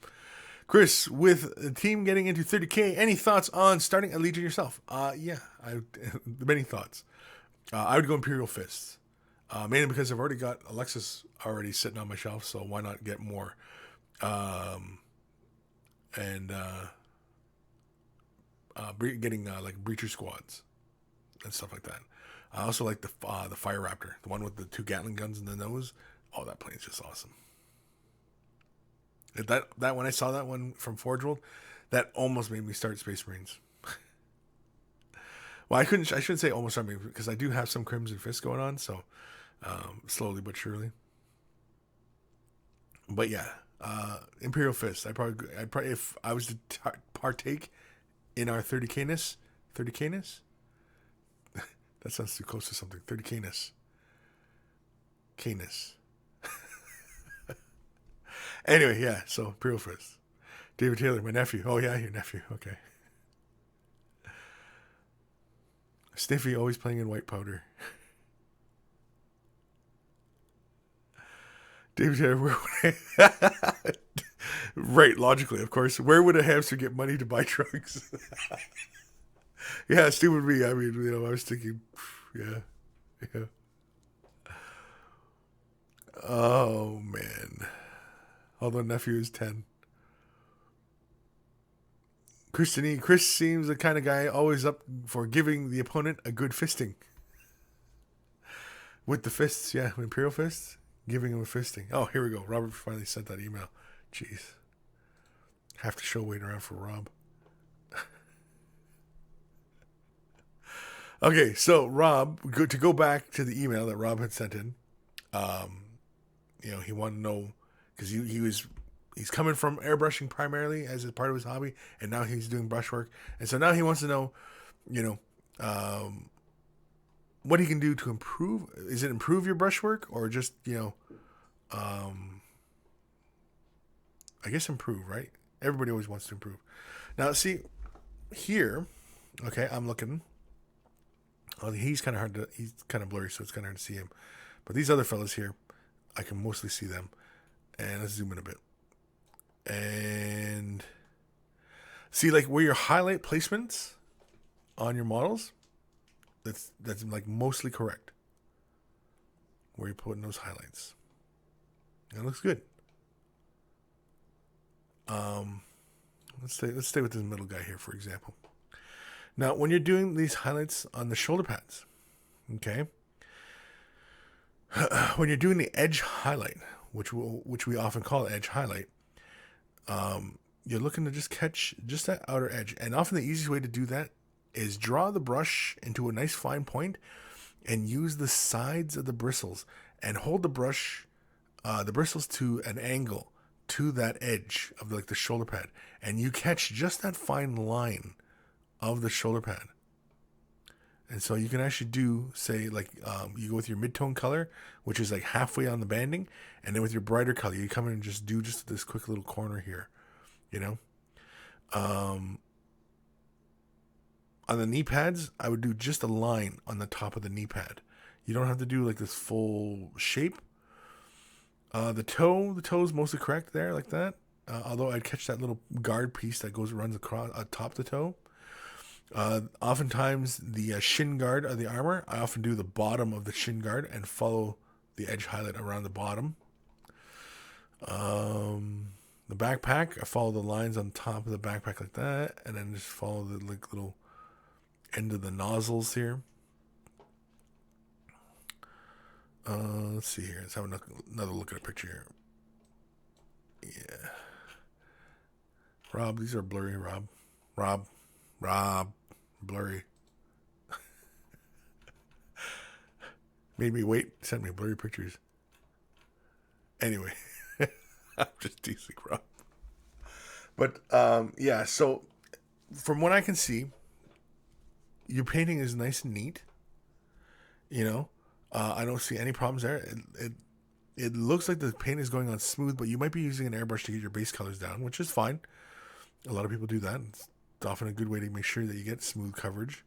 A: Chris, with the team getting into 30K, any thoughts on starting a Legion yourself? Yeah, many thoughts. I would go Imperial Fists, mainly because I've already got Alexis already sitting on my shelf, so why not get more? Getting like breacher squads and stuff like that. I also like the Fire Raptor, the one with the 2 Gatling guns in the nose. Oh, that plane's just awesome. That when I saw that one from Forge World, that almost made me start Space Marines. Well, I shouldn't say almost started me, because I do have some Crimson Fist going on, so slowly but surely. But yeah, Imperial Fist. I'd probably if I was to partake in our 30K-ness, that sounds too close to something. 30K-ness. Anyway, yeah, so Imperial Fist. David Taylor, my nephew. Oh, yeah, your nephew. Okay. Sniffy always playing in white powder. David Taylor, where would right, logically, of course. Where would a hamster get money to buy drugs? Yeah, stupid me. I mean, I was thinking, yeah. Oh, man. Although nephew is 10. Chris seems the kind of guy always up for giving the opponent a good fisting. With the fists, yeah, Imperial Fists, giving him a fisting. Oh, here we go. Robert finally sent that email. Jeez. Have to show waiting around for Rob. Okay, so Rob, to go back to the email that Rob had sent in, He wanted to know because he's coming from airbrushing primarily as a part of his hobby, and now he's doing brushwork, and so now he wants to know, what he can do to improve. Is it improve your brushwork or just I guess improve, right? Everybody always wants to improve. Now, see, here, okay, I'm looking. Oh, he's kind of blurry, so it's kind of hard to see him. But these other fellas here, I can mostly see them. And let's zoom in a bit. And see, like, where your highlight placements on your models, that's like mostly correct. Where you're putting those highlights. That looks good. Let's stay with this middle guy here, for example. Now, when you're doing these highlights on the shoulder pads, okay, when you're doing the edge highlight, which we often call edge highlight, you're looking to just catch just that outer edge. And often the easiest way to do that is draw the brush into a nice fine point and use the sides of the bristles and hold the brush, the bristles to an angle to that edge of the shoulder pad, and you catch just that fine line of the shoulder pad. And so you can actually do, say, you go with your mid-tone color, which is like halfway on the banding, and then with your brighter color, you come in and just do just this quick little corner here, on the knee pads, I would do just a line on the top of the knee pad. You don't have to do like this full shape. The toe is mostly correct there, like that. Although I'd catch that little guard piece that runs across atop the toe. Oftentimes the shin guard of the armor, I often do the bottom of the shin guard and follow the edge highlight around the bottom. The backpack, I follow the lines on top of the backpack like that, and then just follow the little end of the nozzles here. Let's see here. Let's have another look at a picture here. Yeah. Rob, these are blurry, Rob, blurry. Made me wait, sent me blurry pictures. Anyway, I'm just teasing Rob. But, yeah, so from what I can see, your painting is nice and neat. I don't see any problems there. It looks like the paint is going on smooth, but you might be using an airbrush to get your base colors down, which is fine. A lot of people do that. It's often a good way to make sure that you get smooth coverage.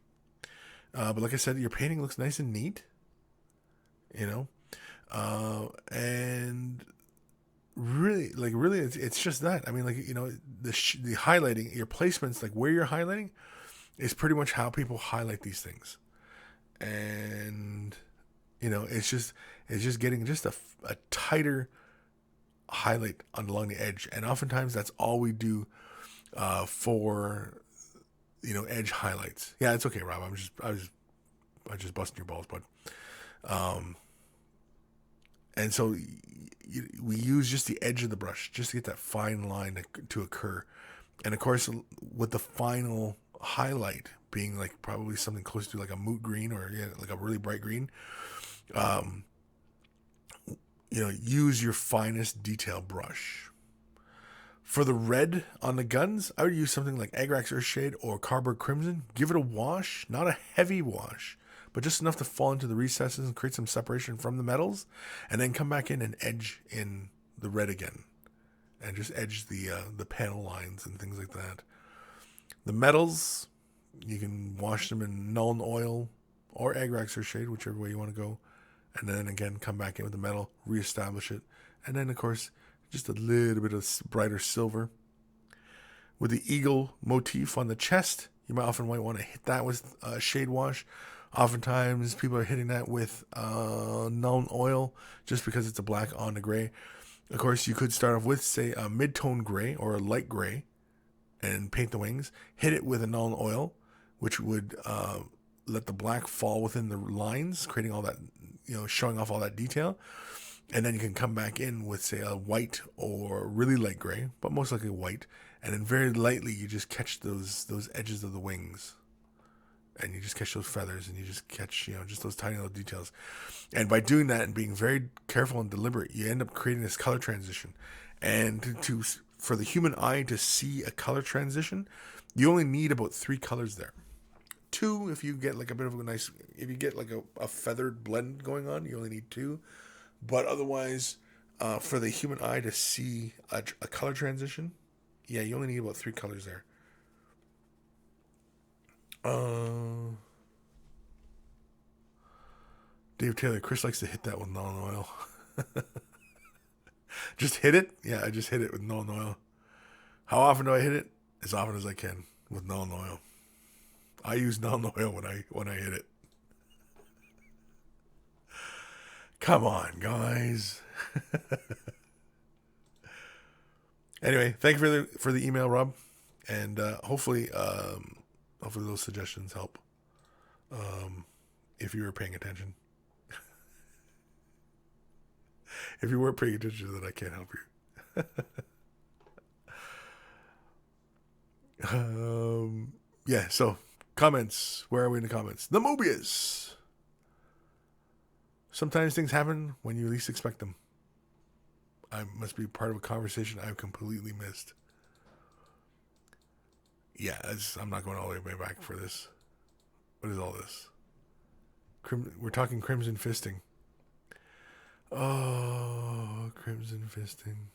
A: But like I said, your painting looks nice and neat. And really, it's just that. I mean, the highlighting, your placements, like where you're highlighting, is pretty much how people highlight these things. And it's just getting just a tighter highlight along the edge, and oftentimes that's all we do for edge highlights. Yeah, it's okay, Rob. I was just busting your balls, bud. And so we use just the edge of the brush just to get that fine line to occur, and of course with the final highlight being like probably something close to like a moot green or like a really bright green. Use your finest detail brush. For the red on the guns, I would use something like Agrax Earthshade or Carberg Crimson. Give it a wash, not a heavy wash, but just enough to fall into the recesses and create some separation from the metals, and then come back in and edge in the red again, and just edge the panel lines and things like that. The metals, you can wash them in Nuln Oil or Agrax Earthshade, whichever way you want to go. And then again, come back in with the metal, reestablish it. And then, of course, just a little bit of brighter silver. With the eagle motif on the chest, you might want to hit that with a shade wash. Oftentimes, people are hitting that with Nuln Oil just because it's a black on the gray. Of course, you could start off with, say, a mid-tone gray or a light gray and paint the wings. Hit it with a Nuln Oil, which would let the black fall within the lines, creating all that, showing off all that detail. And then you can come back in with, say, a white or really light gray, but most likely white. And then very lightly, you just catch those edges of the wings. and you just catch those feathers, and you just catch, just those tiny little details. And by doing that and being very careful and deliberate, you end up creating this color transition. And for the human eye to see a color transition, you only need about 3 colors there. 2 if you get like a bit of a nice, if you get like a feathered blend going on, you only need 2. But otherwise, for the human eye to see a color transition, yeah, you only need about 3 colors there. Dave Taylor, Kris likes to hit that with non-oil. Just hit it? Yeah, I just hit it with non-oil. How often do I hit it? As often as I can with non-oil. I use non-oil when I hit it. Come on, guys. Anyway, thank you for the email, Rob, and hopefully those suggestions help. If you were paying attention. If you weren't paying attention, then I can't help you. Yeah. So comments. Where are we in the comments? The Mobius. Sometimes things happen when you least expect them. I must be part of a conversation I've completely missed. Yeah, I'm not going all the way back for this. What is all this? We're talking Crimson Fisting. Oh, Crimson Fisting.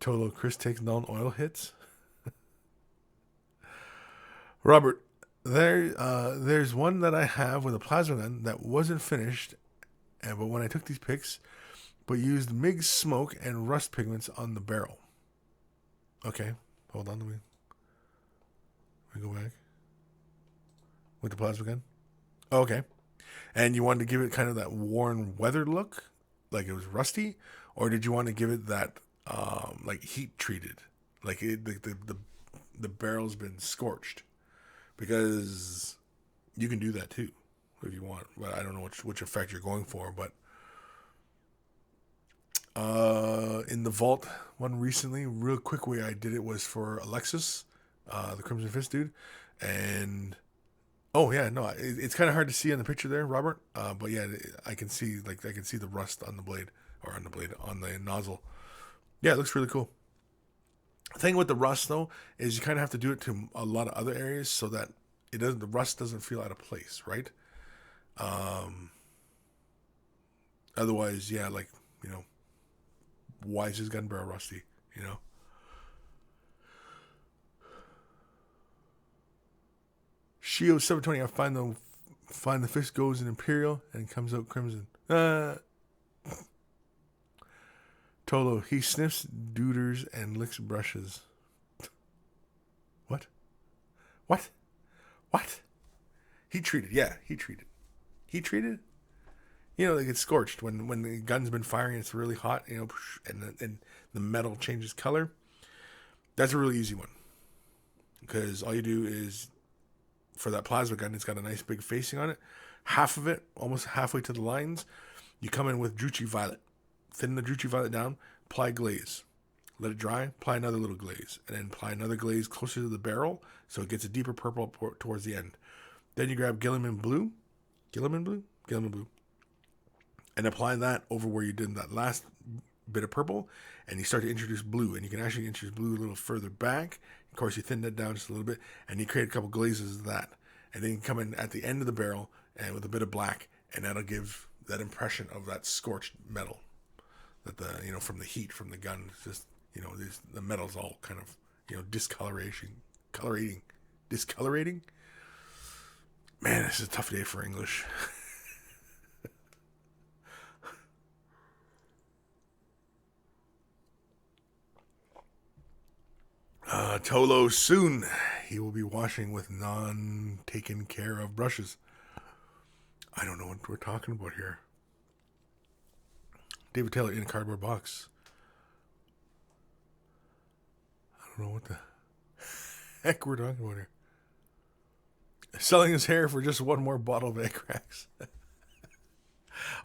A: Tolo, Kris takes non-oil hits. Robert, there's one that I have with a plasma gun that wasn't finished, but when I took these pics, but used MIG smoke and rust pigments on the barrel. Okay, hold on, let me go back. With the plasma gun? Oh, okay. And you wanted to give it kind of that worn, weathered look? Like it was rusty? Or did you want to give it that, like heat treated? Like the barrel's been scorched? Because you can do that too, if you want. But I don't know which effect you're going for. But in the vault one recently, real quick way I did it was for Alexis, the Crimson Fist dude. And oh yeah, no, it's kind of hard to see on the picture there, Robert. But yeah, I can see the rust on the blade, on the nozzle. Yeah, it looks really cool. The thing with the rust though is you kind of have to do it to a lot of other areas so that the rust doesn't feel out of place, right? Otherwise, yeah, like, why is his gun barrel rusty? Shio 720, I find the fish goes in Imperial and comes out crimson. Tolo, he sniffs dooders and licks brushes. What? Heat treated. Yeah, heat treated. Heat treated? They get scorched when the gun's been firing. It's really hot, and the metal changes color. That's a really easy one, because all you do is, for that plasma gun, it's got a nice big facing on it. Half of it, almost halfway to the lines, you come in with Druchii Violet. Thin the Druchii Violet down, apply glaze. Let it dry, apply another little glaze, and then apply another glaze closer to the barrel so it gets a deeper purple towards the end. Then you grab Gilliman Blue, and apply that over where you did that last bit of purple, and you start to introduce blue, and you can actually introduce blue a little further back. Of course, you thin that down just a little bit, and you create a couple glazes of that, and then you come in at the end of the barrel and with a bit of black, and that'll give that impression of that scorched metal that from the heat from the gun. It's just the metal's all kind of discolorating. Man, this is a tough day for English. Tolo, soon he will be washing with non-taken care of brushes. I don't know what we're talking about here. David Taylor in a cardboard box. I don't know what the heck we're talking about here. Selling his hair for just one more bottle of egg cracks.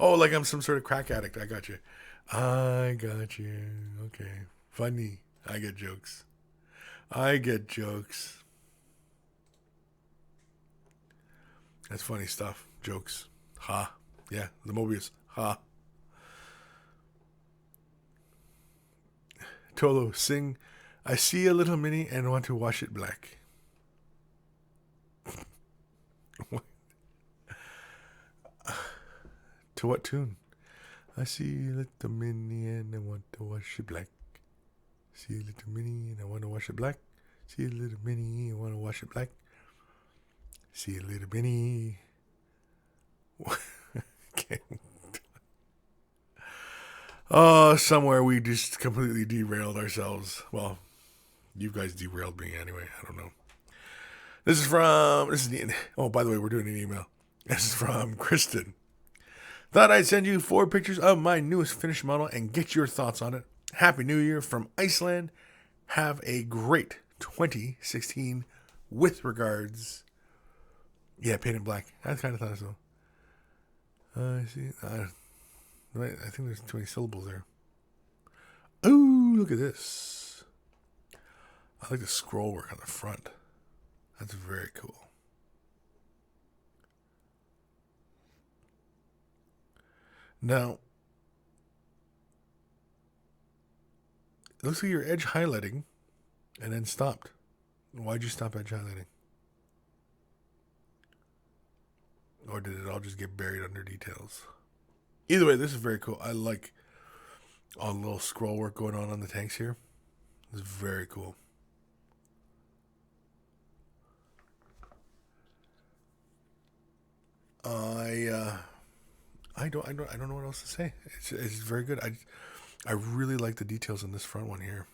A: Oh, like I'm some sort of crack addict. I got you. Okay. Funny. I get jokes. I get jokes. That's funny stuff. Jokes. Ha. Yeah, the Mobius. Ha. Tolo, sing I see a little mini and want to wash it black. To what tune? I see a little mini and I want to wash it black. See a little mini and I want to wash it black. See a little mini and I want to wash it black. See a little mini. Okay. Oh, somewhere we just completely derailed ourselves. Well, you guys derailed me anyway. I don't know. Oh, by the way, we're doing an email. This is from Kristen. Thought I'd send you 4 pictures of my newest finished model and get your thoughts on it. Happy New Year from Iceland. Have a great 2016 with regards. Yeah, painted black. I kind of thought so. I see. I think there's too many syllables there. Oh, look at this. I like the scroll work on the front. That's very cool. Now, it looks like you're edge highlighting and then stopped. Why'd you stop edge highlighting? Or did it all just get buried under details? Either way, this is very cool. I like all the little scroll work going on the tanks here. It's very cool. I don't know what else to say. It's very good. I really like the details in this front one here.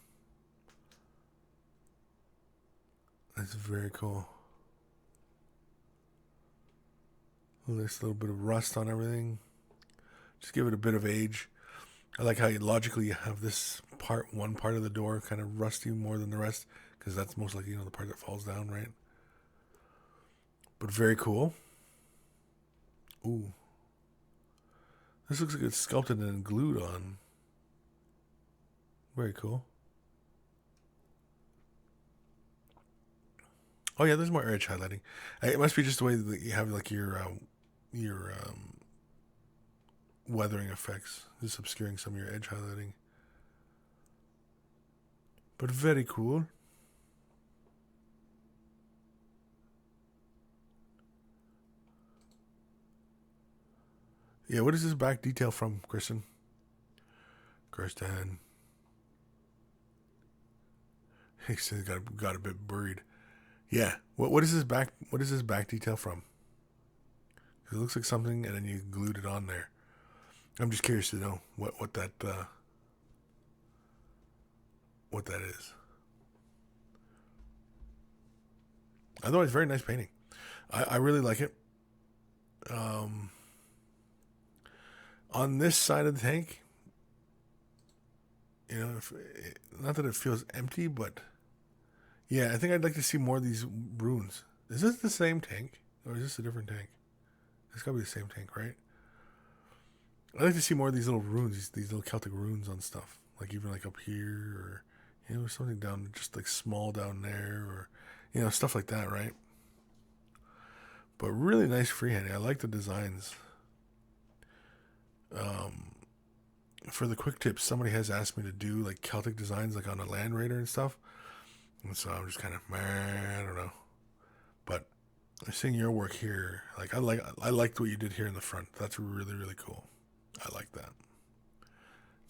A: It's very cool. There's a little bit of rust on everything. Just give it a bit of age. I like how logically you have this one part of the door kind of rusty more than the rest, because that's most likely, the part that falls down, right? But very cool. Ooh. This looks like it's sculpted and glued on. Very cool. Oh yeah, there's more edge highlighting. It must be just the way that you have like your weathering effects, just obscuring some of your edge highlighting. But very cool. Yeah, what is this back detail from, Kristen? Kristen. He said got a bit buried. Yeah. What is this back detail from? It looks like something, and then you glued it on there. I'm just curious to know what that is. Otherwise, very nice painting. I really like it. On this side of the tank, not that it feels empty, but yeah, I think I'd like to see more of these runes. Is this the same tank, or is this a different tank? It's gotta be the same tank, right? I'd like to see more of these little runes, these little Celtic runes on stuff, like even like up here, or something down, just like small down there, or stuff like that, right? But really nice freehanding. I like the designs. For the quick tips, somebody has asked me to do like Celtic designs, like on a Land Raider and stuff, and so I'm just kind of, I don't know. But seeing your work here, like I liked what you did here in the front. That's really, really cool. I like that.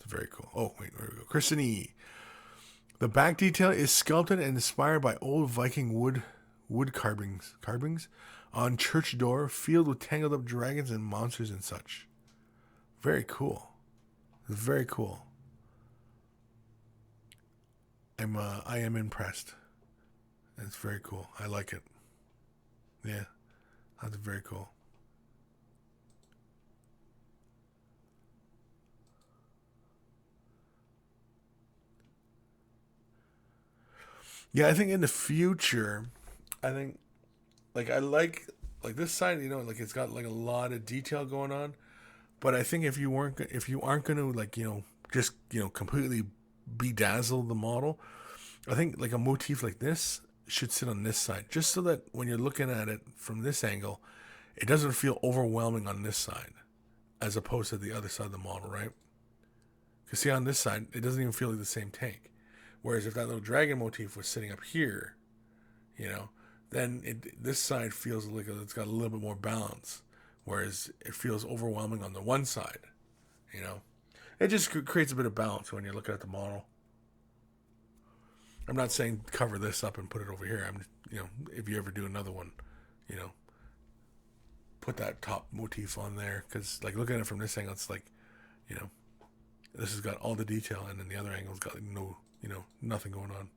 A: It's very cool. Oh wait, there we go. Kristen E. The back detail is sculpted and inspired by old Viking wood carvings on church door, filled with tangled up dragons and monsters and such. Very cool. Very cool. I am impressed. It's very cool. I like it. Yeah, that's very cool. Yeah, I think in the future, I think I like this side. Like it's got like a lot of detail going on. But I think if you aren't going to just completely bedazzle the model, I think like a motif like this should sit on this side, just so that when you're looking at it from this angle, it doesn't feel overwhelming on this side, as opposed to the other side of the model, right? Because see, on this side, it doesn't even feel like the same tank. Whereas if that little dragon motif was sitting up here, then this side feels like it's got a little bit more balance. Whereas it feels overwhelming on the one side, It just creates a bit of balance when you're looking at the model. I'm not saying cover this up and put it over here. I'm, if you ever do another one, put that top motif on there. Because, like, looking at it from this angle, it's like, this has got all the detail, and then the other angle's got nothing going on,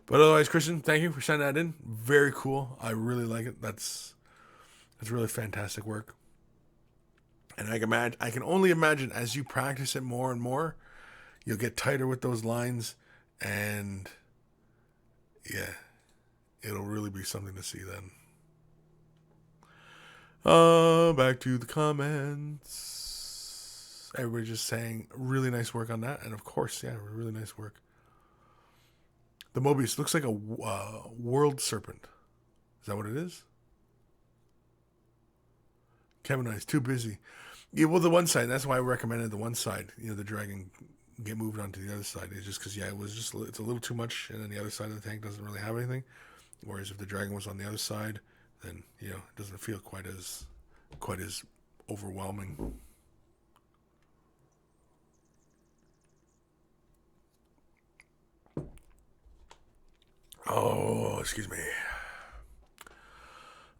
A: But otherwise, Christian, thank you for sending that in. Very cool. I really like it. That's really fantastic work. And I can only imagine as you practice it more and more, you'll get tighter with those lines, and yeah, it'll really be something to see then. Back to the comments. Everybody just saying really nice work on that, and of course, yeah, really nice work. The Mobius looks like a world serpent. Is that what it is? Kevin and I is too busy. Yeah, well, the one side, that's why I recommended the one side, the dragon get moved onto the other side. It's just because, it's a little too much, and then the other side of the tank doesn't really have anything. Whereas if the dragon was on the other side, then, it doesn't feel quite as overwhelming. Oh, excuse me.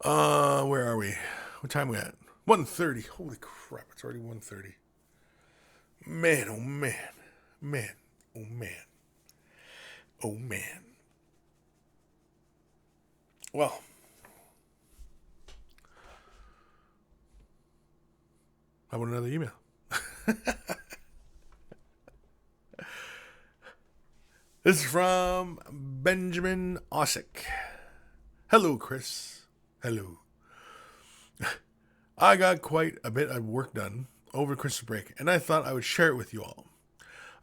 A: Where are we? What time are we at? 1:30. Holy crap, it's already 1:30. Man, oh man. Man, oh man. Oh man. Well, how about another email? This is from Benjamin Osick. Hello, Chris. Hello. I got quite a bit of work done over Christmas break, and I thought I would share it with you all.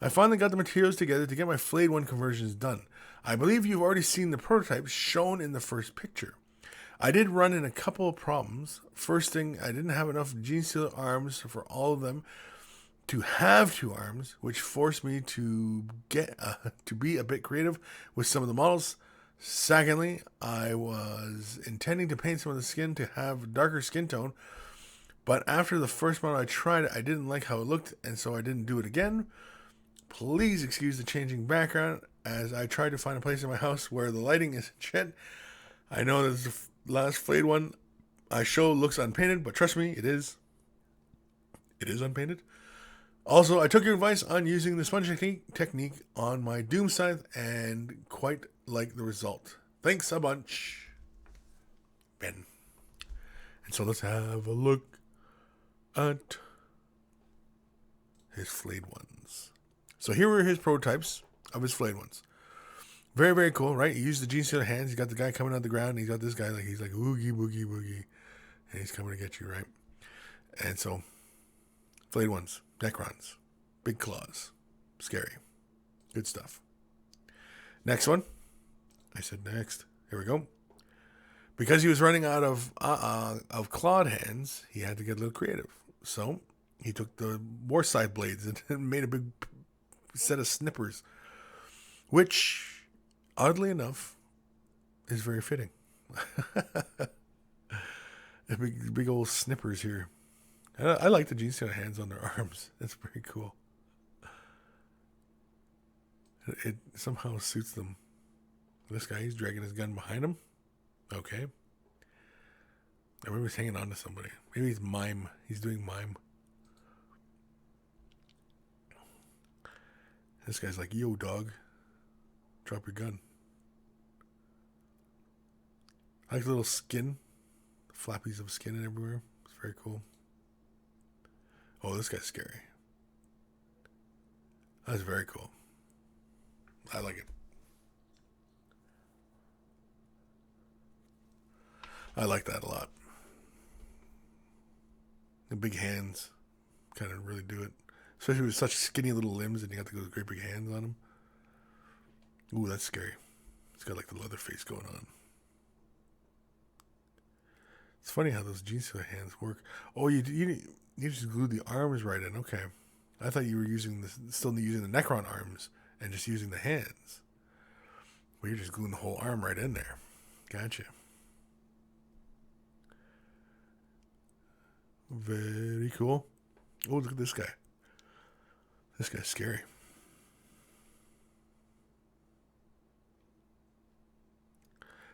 A: I finally got the materials together to get my Flayed 1 conversions done. I believe you've already seen the prototypes shown in the first picture. I did run in a couple of problems. First thing, I didn't have enough gene seal arms for all of them to have 2 arms, which forced me to get to be a bit creative with some of the models. Secondly, I was intending to paint some of the skin to have darker skin tone, but after the first model I tried, I didn't like how it looked, and so I didn't do it again. Please excuse the changing background, as I tried to find a place in my house where the lighting isn't shit. I know this is the last Flayed one I show looks unpainted, but trust me, it is. It is unpainted. Also, I took your advice on using the sponge technique on my Doom Scythe and quite like the result. Thanks a bunch, Ben. And so let's have a look at his Flayed ones. So here were his prototypes of his Flayed ones. Very, very cool, right? He used the gene seal hands. He's got the guy coming out of the ground. And he's got this guy he's like oogie boogie boogie, and he's coming to get you, right? And so, Flayed ones, Necrons, big claws, scary, good stuff. Next one. I said next. Here we go. Because he was running out of clawed hands, he had to get a little creative. So he took the war scythe blades and made a big set of snippers, which, oddly enough, is very fitting. big old snippers here. I like the gene seal hands on their arms. It's pretty cool. It somehow suits them. This guy, he's dragging his gun behind him. Okay. I remember he's hanging on to somebody. Maybe he's mime. He's doing mime. This guy's like, yo, dog. Drop your gun. I like the little skin. Flappies of skin and everywhere. It's very cool. Oh, this guy's scary. That's very cool. I like it. I like that a lot. The big hands kind of really do it. Especially with such skinny little limbs and you got those great big hands on them. Ooh, that's scary. It's got like the leather face going on. It's funny how those G-Suit hands work. Oh, you just glued the arms right in. Okay. I thought you were still using the Necron arms and just using the hands. Well, you're just gluing the whole arm right in there. Gotcha. Very cool. Oh, look at this guy. This guy's scary.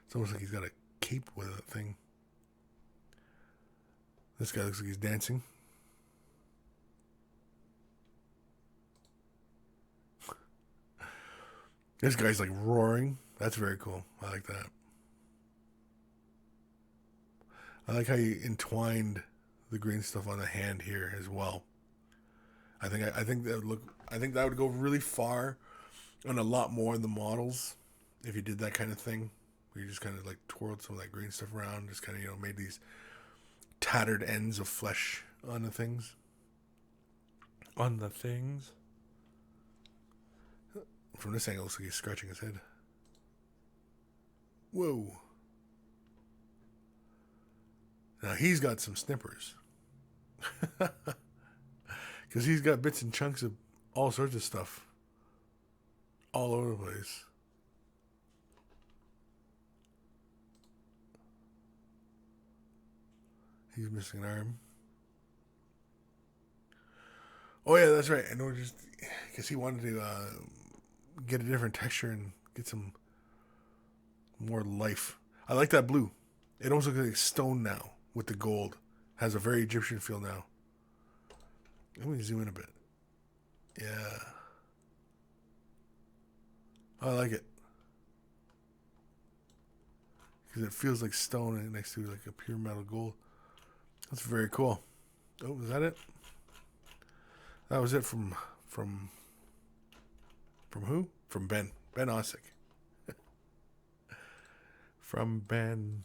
A: It's almost like he's got a cape with a thing. This guy looks like he's dancing. This guy's like roaring. That's very cool. I like that. I like how you entwined the green stuff on the hand here as well. I think that would go really far on a lot more of the models if you did that kind of thing. Where you just kind of like twirled some of that green stuff around, just kind of, made these tattered ends of flesh on the things. On the things. From this angle, it looks like he's scratching his head. Whoa. Now he's got some snippers. Because he's got bits and chunks of all sorts of stuff all over the place. He's missing an arm. Oh yeah, that's right. I know, just because he wanted to get a different texture and get some more life. I like that blue. It almost looks like stone now with the gold. Has a very Egyptian feel now. Let me zoom in a bit. Yeah. I like it. Because it feels like stone next to like a pure metal gold. That's very cool. Oh, was that it? That was it from who? From Ben. Ben Ossick. From Ben.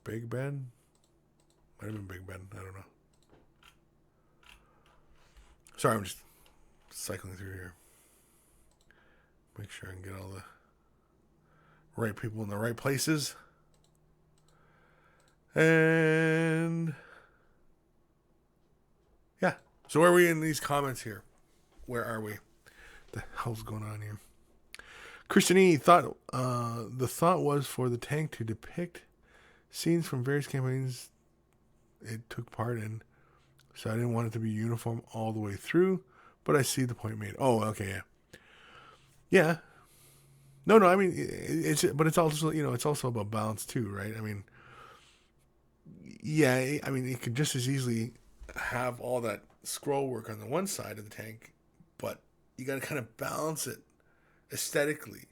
A: Big Ben? Might have been Big Ben. I don't know. Sorry, I'm just cycling through here. Make sure I can get all the right people in the right places. And yeah. So where are we in these comments here? Where are we? The hell's going on here? Christian E thought the thought was for the tank to depict scenes from various campaigns it took part in. So I didn't want it to be uniform all the way through, but I see the point made. Oh, okay, yeah. Yeah. No, I mean, it's also, it's also about balance too, right? I mean, yeah, I mean, it could just as easily have all that scroll work on the one side of the tank, but you got to kind of balance it aesthetically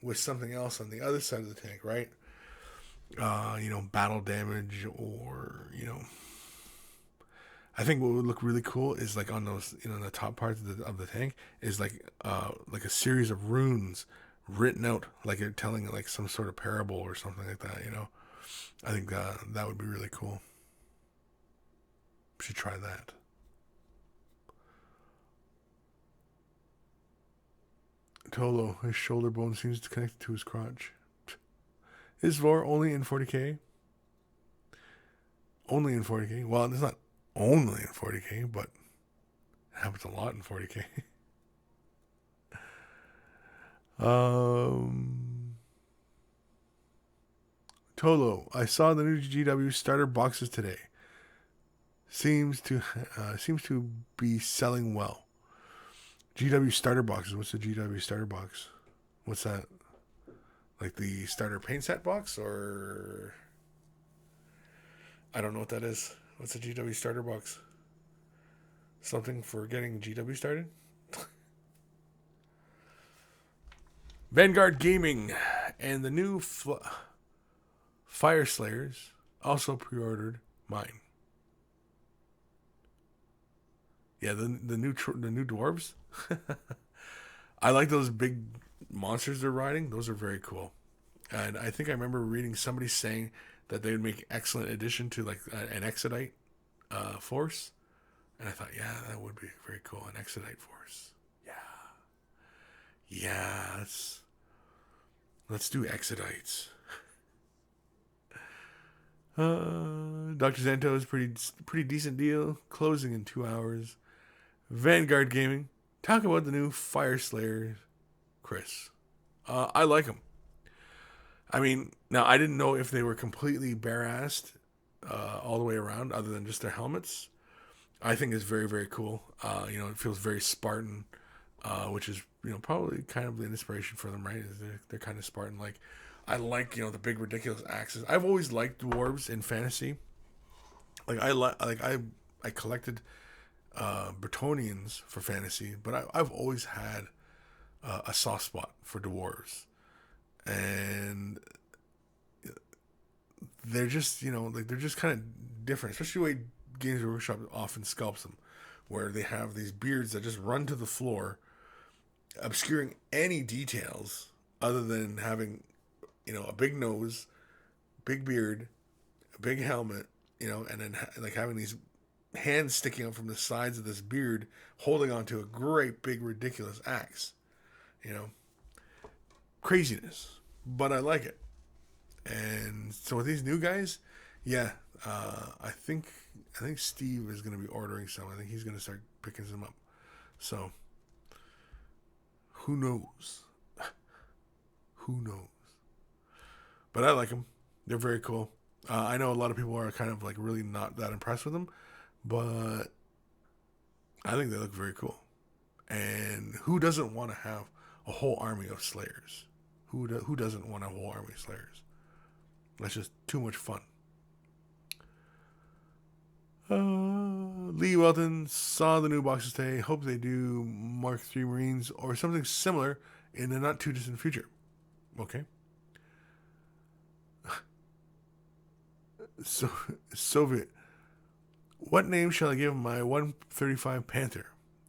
A: with something else on the other side of the tank, right? Battle damage, or, I think what would look really cool is like on those, the top parts of the tank is like a series of runes written out, like you're telling like some sort of parable or something like that. I think that would be really cool. We should try that. Tolo, his shoulder bone seems to connect to his crotch. Is Vor only in 40k? Only in 40k? Well, it's not only in 40k, but it happens a lot in 40k. Tolo, I saw the new GW starter boxes today. Seems to be selling well. GW starter boxes. What's the GW starter box? What's that? Like the starter paint set box, or I don't know what that is. What's a GW starter box? Something for getting GW started? Vanguard Gaming and the new Fire Slayers also pre-ordered mine. Yeah, the new dwarves. I like those big monsters they're riding. Those are very cool. And I think I remember reading somebody saying that they would make excellent addition to like an Exodite force. And I thought, yeah, that would be very cool. An Exodite force. Yeah, let's do Exodites. Dr. Zanto is pretty decent deal. Closing in 2 hours. Vanguard Gaming. Talk about the new Fire Slayers, Kris. I like them. I mean, now I didn't know if they were completely bare-assed all the way around, other than just their helmets. I think it's very, very cool. It feels very Spartan, which is probably kind of the inspiration for them, right? They're kind of Spartan. Like, I like the big ridiculous axes. I've always liked dwarves in fantasy. Like I collected Bretonians for fantasy, but I've always had a soft spot for dwarves, and they're just they're just kind of different, especially the way Games Workshop often sculpts them, where they have these beards that just run to the floor, obscuring any details other than having a big nose, big beard, a big helmet, and then like having these hands sticking up from the sides of this beard, holding onto a great big ridiculous axe. Craziness, but I like it. And so with these new guys, yeah, I think Steve is going to be ordering some. I think he's going to start picking some up. So who knows? Who knows? But I like them. They're very cool. I know a lot of people are kind of like really not that impressed with them, but I think they look very cool. And who doesn't want to have a whole army of Slayers? Who doesn't want a whole army of Slayers? That's just too much fun. Lee Welton saw the new boxes today. Hope they do Mark III Marines or something similar in the not too distant future. Okay. So, Soviet. What name shall I give my 135 Panther?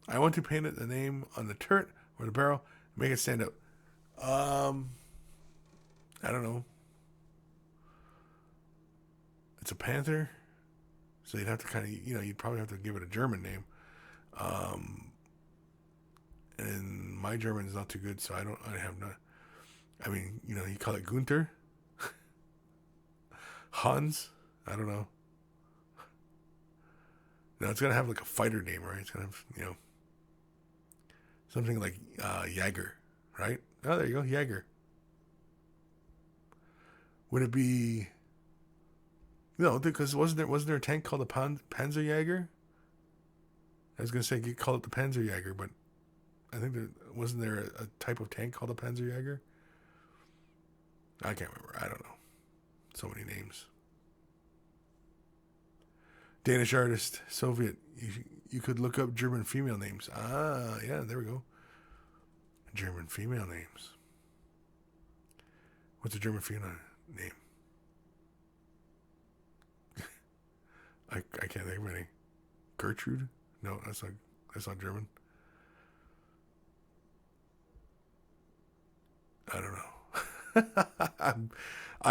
A: I want to paint it the name on the turret or the barrel and make it stand out. I don't know. It's a Panther, so you'd have to kind of, you'd probably have to give it a German name. And my German is not too good, so I have not. I mean, you call it Gunther, Hans. I don't know. No, it's gonna have like a fighter name, right? It's gonna have, something like Jaeger, right? Oh, there you go, Jaeger. Would it be? No, because wasn't there a tank called the Panzerjäger? I was gonna say call it the Panzerjäger, but I think wasn't there a type of tank called the Panzerjäger? I can't remember. I don't know. So many names. Danish artist, Soviet. You could look up German female names. Ah, yeah, there we go. German female names. What's a German female name? I can't think of any. Gertrude? No, that's not German. I don't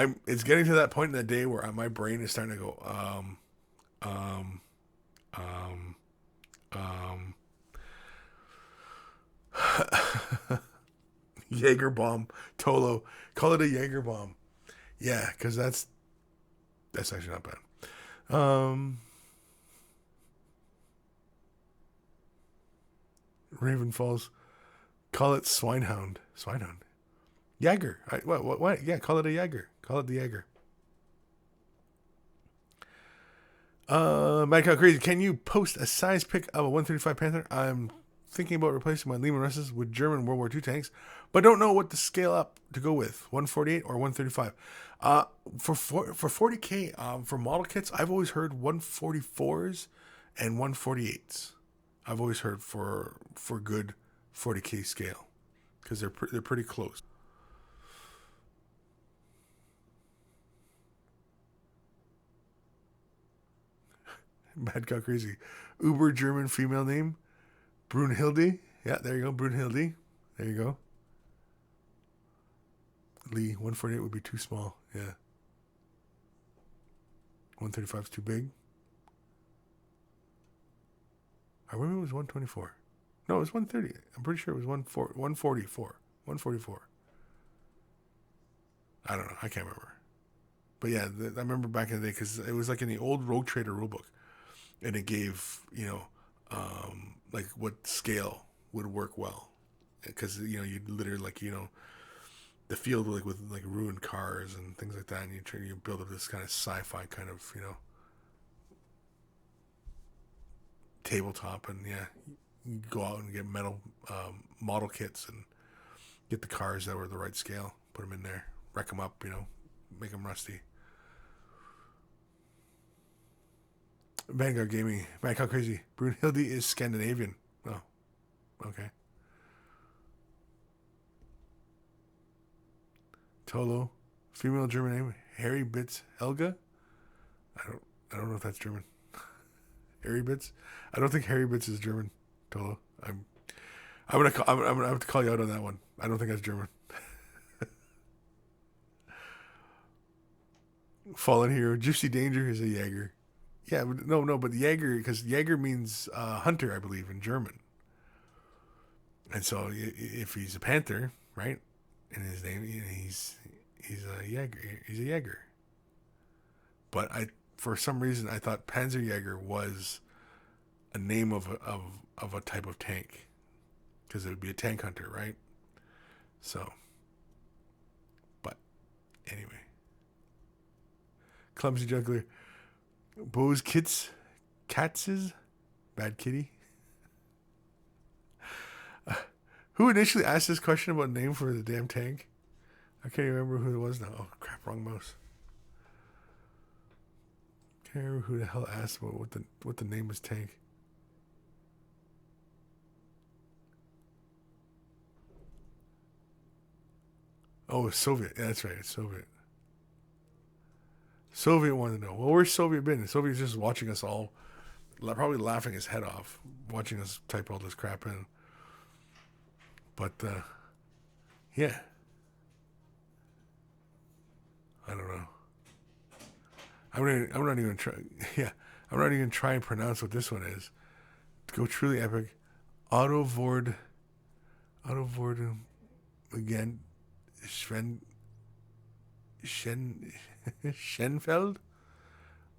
A: know. It's getting to that point in the day where my brain is starting to go, Jaeger bomb, Tolo. Call it a Jaeger bomb. Yeah, because that's actually not bad. Raven Falls. Call it Swinehound. Swinehound. Jaeger. What? Yeah, call it a Jaeger. Call it the Jaeger. Mad Cow Crazy. Can you post a size pic of a 135 Panther? I'm thinking about replacing my Lehman Russes with German World War II tanks, but don't know what to scale up to go with, 148 or 135. For 40K, for model kits, I've always heard 144s and 148s. I've always heard for good 40K scale, because they're pretty close. Mad Cow Crazy. Uber German female name, Brunhilde. Yeah, there you go, Brunhilde. There you go. Lee, 148 would be too small. Yeah. 135 is too big. I remember it was 124. No, it was 130. I'm pretty sure it was 144. 144. I don't know. I can't remember. But yeah, I remember back in the day because it was like in the old Rogue Trader rulebook, and it gave like what scale would work well, because you'd literally the field with ruined cars and things like that, and you build up this kind of sci-fi kind of tabletop, and yeah, you go out and get metal model kits and get the cars that were the right scale, put them in there, wreck them up, make them rusty. Vanguard Gaming, man, how crazy! Brunhilde is Scandinavian. Oh, okay. Tolo, female German name, Harry Bitz Helga. I don't know if that's German. Harry Bitz. I don't think Harry Bitz is German. Tolo. I'm gonna have to call you out on that one. I don't think that's German. Fallen Hero, Gypsy Danger is a Jaeger. Yeah, but no, but Jaeger, because Jaeger means hunter, I believe, in German. And so if he's a panther, right, in his name, he's a Jaeger. He's a Jaeger. But for some reason, I thought Panzerjäger was a name of a type of tank, because it would be a tank hunter, right? So, but anyway, Clumsy Juggler, Bose Katz's Bad Kitty. Who initially asked this question about name for the damn tank? I can't even remember who it was now. Oh crap, wrong mouse. Can't remember who the hell asked about what the name was tank. Oh, it's Soviet. Yeah, that's right. It's Soviet. Soviet wanted to know. Well, where's Soviet been? Soviet's just watching us all, probably laughing his head off, watching us type all this crap in. But, yeah. I don't know. I'm not even try. Yeah, I'm not even trying to pronounce what this one is. To go truly epic, Autovord again, Schenfeld,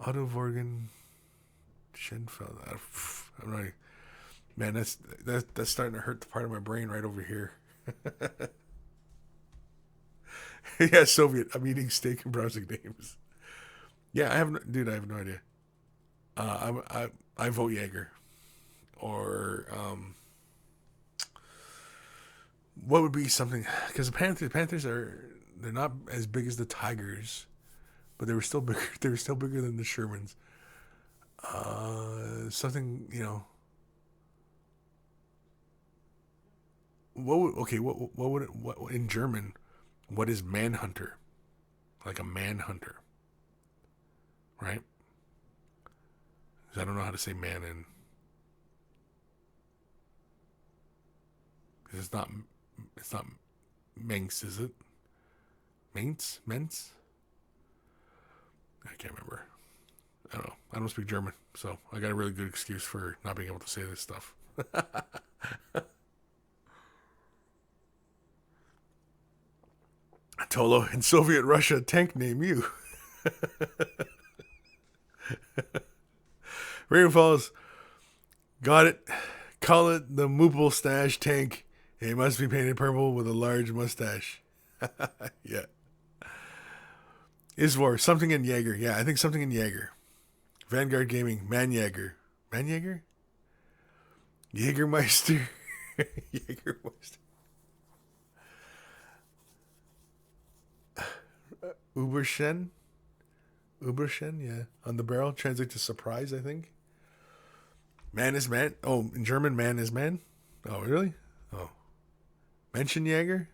A: Autovorgen, Schenfeld. I'm not. Man, that's starting to hurt the part of my brain right over here. Yeah, Soviet. I'm eating steak and browsing names. Yeah, I have no idea. I vote Jaeger, or what would be something? Because the Panthers they're not as big as the Tigers, but they were still bigger. They were still bigger than the Shermans. Something what in German? What is manhunter? Like a manhunter, right? Because I don't know how to say man in. Because it's not Manx, is it? Mainz? Mentz? I can't remember. I don't know. I don't speak German, so I got a really good excuse for not being able to say this stuff. Tolo, in Soviet Russia, tank name you. Raven Falls, got it. Call it the Moople Stash tank. It must be painted purple with a large mustache. Yeah. Isvor, something in Jaeger. Yeah, I think something in Jaeger. Vanguard Gaming, Man Jaeger. Man Jaeger? Jägermeister. Jägermeister. Uberschen, yeah. On the barrel, translate to surprise, I think. Man is man. Oh, in German, man is man. Oh, really? Oh. Menschenjäger?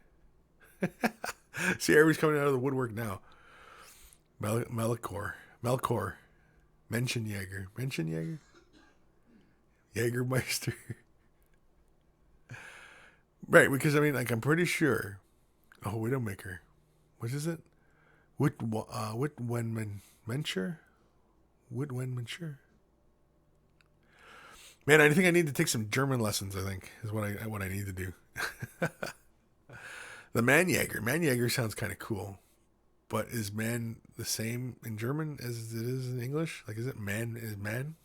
A: See, everybody's coming out of the woodwork now. Melkor. Menschenjäger. Jägermeister. Right, because I mean, like, I'm pretty sure. Oh, Widowmaker. What is it? Witwenmenschur? Man, I think I need to take some German lessons, I think, is what I need to do. The Manjäger. Manjäger sounds kind of cool. But is man the same in German as it is in English? Like, is it man is man?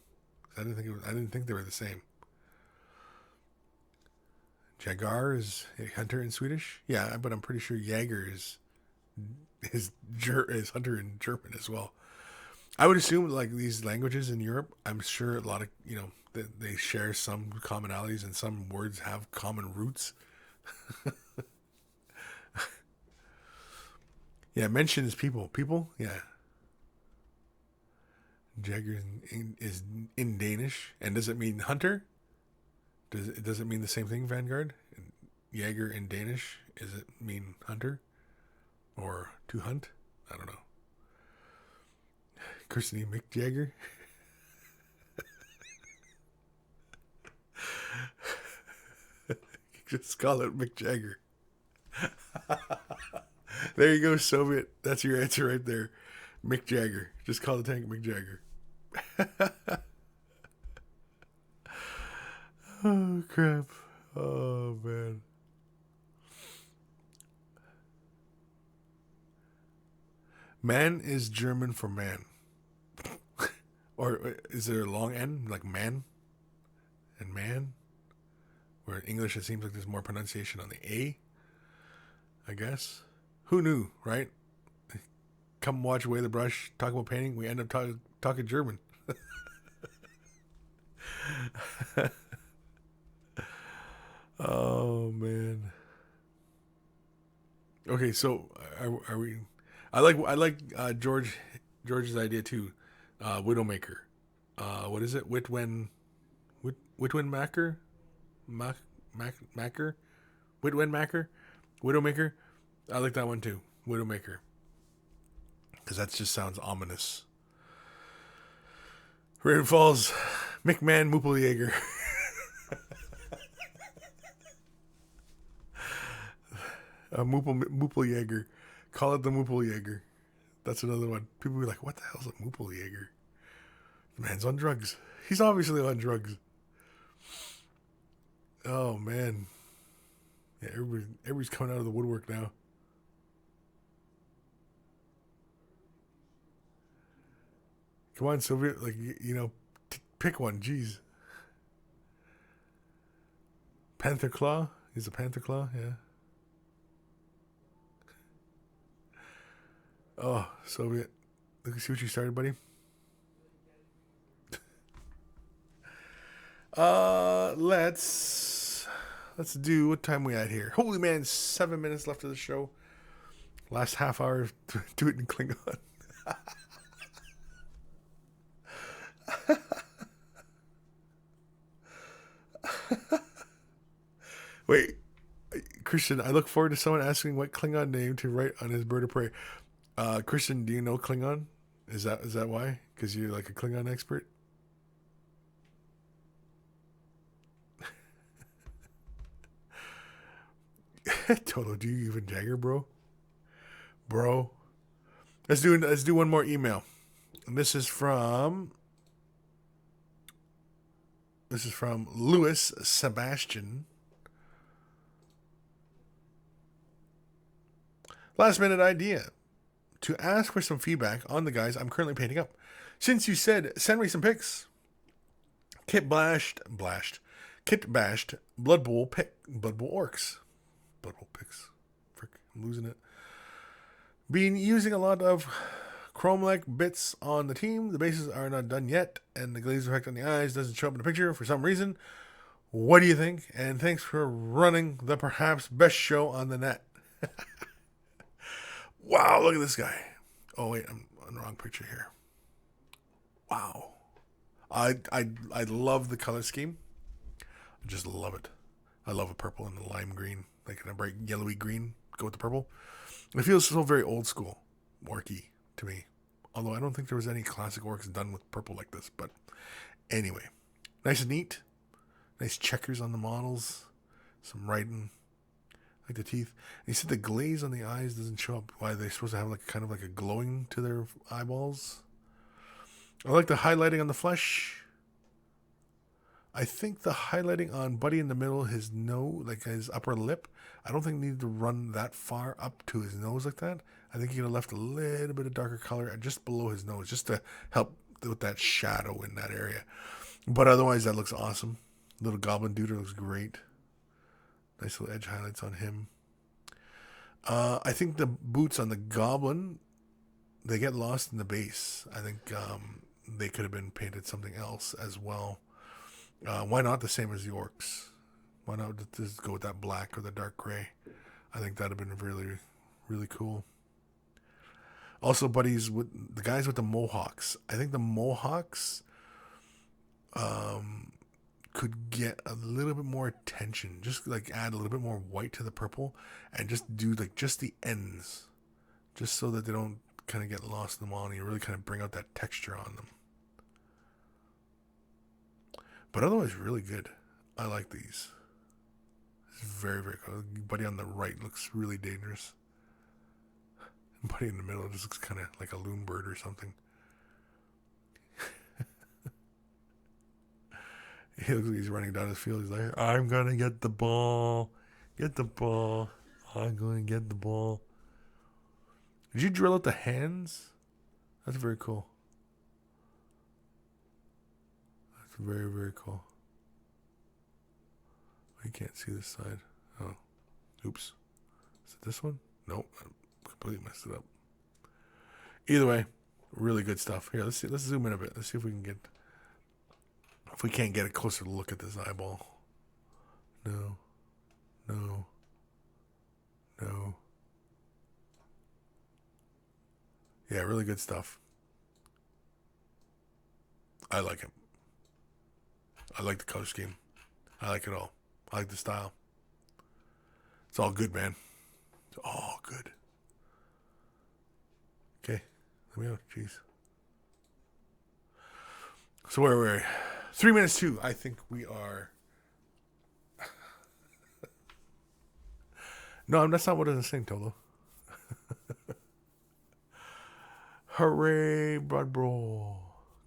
A: I didn't think they were the same. Jagar is a hunter in Swedish. Yeah, but I'm pretty sure Jaeger is hunter in German as well. I would assume like these languages in Europe, I'm sure a lot of they share some commonalities and some words have common roots. Yeah, mention is people. People, yeah. Jagger is in Danish, and does it mean hunter? Does it mean the same thing, Vanguard? Jaeger in Danish, does it mean hunter? Or to hunt? I don't know. Christine Mick Jagger? Just call it Mick Jagger. There you go, Soviet. That's your answer right there. Mick Jagger. Just call the tank Mick Jagger. Oh, crap. Oh, man. Man is German for man. Or is there a long N? Like man? And man? Where in English it seems like there's more pronunciation on the A, I guess. Who knew, right? Come watch Away the Brush, talk about painting. We end up talking German. Oh, man. Okay, so are we? I like George's idea too. Widowmaker. What is it? Witwenmaker? Macker? Witwenmaker? Widowmaker? I like that one too. Widowmaker. Because that just sounds ominous. Raven Falls, McMahon Moopeljaeger. Moopeljaeger. Call it the Moopeljaeger. That's another one. People be like, what the hell's a Moopeljaeger? The man's on drugs. He's obviously on drugs. Oh, man. Yeah, everybody's coming out of the woodwork now. Come on, Soviet. Like, pick one. Jeez. Panther Claw? He's a Panther Claw? Yeah. Oh, Soviet. Let's see what you started, buddy. Let's do, what time we at here? Holy man, 7 minutes left of the show. Last half hour, do it in Klingon. Wait, Christian, I look forward to someone asking what Klingon name to write on his bird of prey. Christian, do you know Klingon? Is that why? Because you're like a Klingon expert? Toto, do you even Jagger, bro? Bro. Let's do one more email. And this is from Louis Sebastian. Last minute idea to ask for some feedback on the guys I'm currently painting up. Since you said send me some pics. Kit bashed, Blood Bowl orcs. Blood Bowl pics. Frick, I'm losing it. Been using a lot of chrome-like bits on the team. The bases are not done yet, and the glaze effect on the eyes doesn't show up in the picture for some reason. What do you think? And thanks for running the perhaps best show on the net. Wow, look at this guy. Oh, wait, I'm on the wrong picture here. Wow. I love the color scheme. I just love it. I love a purple and a lime green. Like a bright yellowy green. Go with the purple. It feels so very old school. Orky to me. Although I don't think there was any classic orcs done with purple like this. But anyway. Nice and neat. Nice checkers on the models. Some writing. Like the teeth. And he said the glaze on the eyes doesn't show up. Why are they supposed to have like kind of like a glowing to their eyeballs? I like the highlighting on the flesh. I think the highlighting on Buddy in the middle, his nose, like his upper lip, I don't think needed to run that far up to his nose like that. I think he could have left a little bit of darker color just below his nose, just to help with that shadow in that area. But otherwise, that looks awesome. Little goblin dude looks great. Nice little edge highlights on him. I think the boots on the goblin, they get lost in the base. I think they could have been painted something else as well. Why not the same as the orcs? Why not just go with that black or the dark gray? I think that'd have been really, really cool. Also, buddies, with the guys with the mohawks. I think the mohawks could get a little bit more attention. Just like add a little bit more white to the purple and just do like just the ends. Just so that they don't kind of get lost in the wall and you really kind of bring out that texture on them. But otherwise, really good. I like these. It's very, very cool. Buddy on the right looks really dangerous. Buddy in the middle just looks kind of like a loon bird or something. He looks like he's running down his field. He's like, I'm going to get the ball. Get the ball. I'm going to get the ball. Did you drill out the hands? That's very cool. That's very, very cool. I can't see this side. Oh. Oops. Is it this one? Nope. I completely messed it up. Either way, really good stuff. Here, let's see. Let's zoom in a bit. Let's see if we can get... If we can't get a closer look at this eyeball. No. No. No. Yeah, really good stuff. I like it. I like the color scheme. I like it all. I like the style. It's all good, man. It's all good. Okay. Let me know. Jeez. So where were we? 3 minutes to. I think we are. No, that's not what I was saying, Tolo. Hooray, broad bro.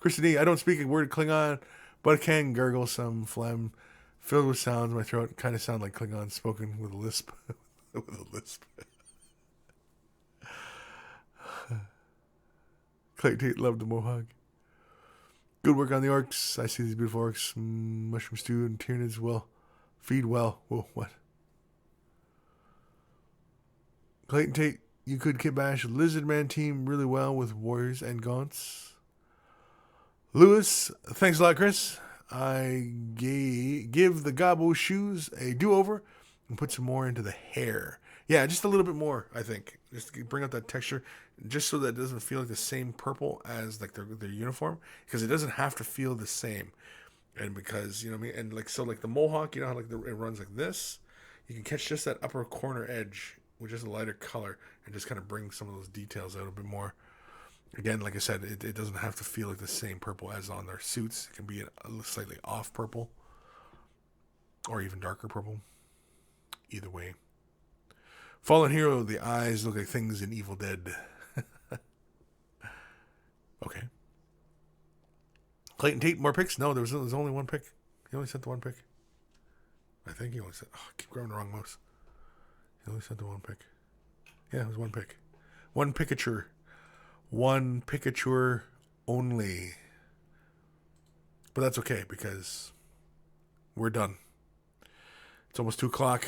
A: Christy, I don't speak a word of Klingon, but I can gargle some phlegm filled with sounds in my throat. Kind of sound like Klingon spoken with a lisp. With a lisp. Clay Tate loved the mohawk. Good work on the orcs. I see these beautiful orcs. Mushroom stew and Tyranids will feed well. Whoa, what? Clayton Tate, you could kitbash Lizard Man team really well with warriors and gaunts. Lewis, thanks a lot, Chris. I give the gobbo shoes a do-over and put some more into the hair. Yeah, just a little bit more, I think. Just to bring out that texture, just so that it doesn't feel like the same purple as like their uniform, because it doesn't have to feel the same. And because, you know what I mean? And like, so like the mohawk, you know how like it runs like this? You can catch just that upper corner edge with just a lighter color and just kind of bring some of those details out a bit more. Again, like I said, it doesn't have to feel like the same purple as on their suits. It can be a slightly off purple or even darker purple. Either way. Fallen Hero, the eyes look like things in Evil Dead. Okay. Clayton Tate, more picks? No, there was only one pick. He only sent the one pick. I think he only sent... Oh, I keep grabbing the wrong mouse. He only sent the one pick. Yeah, it was one pick. One Pikachu. One Pikachu only. But that's okay, because we're done. It's almost 2 o'clock.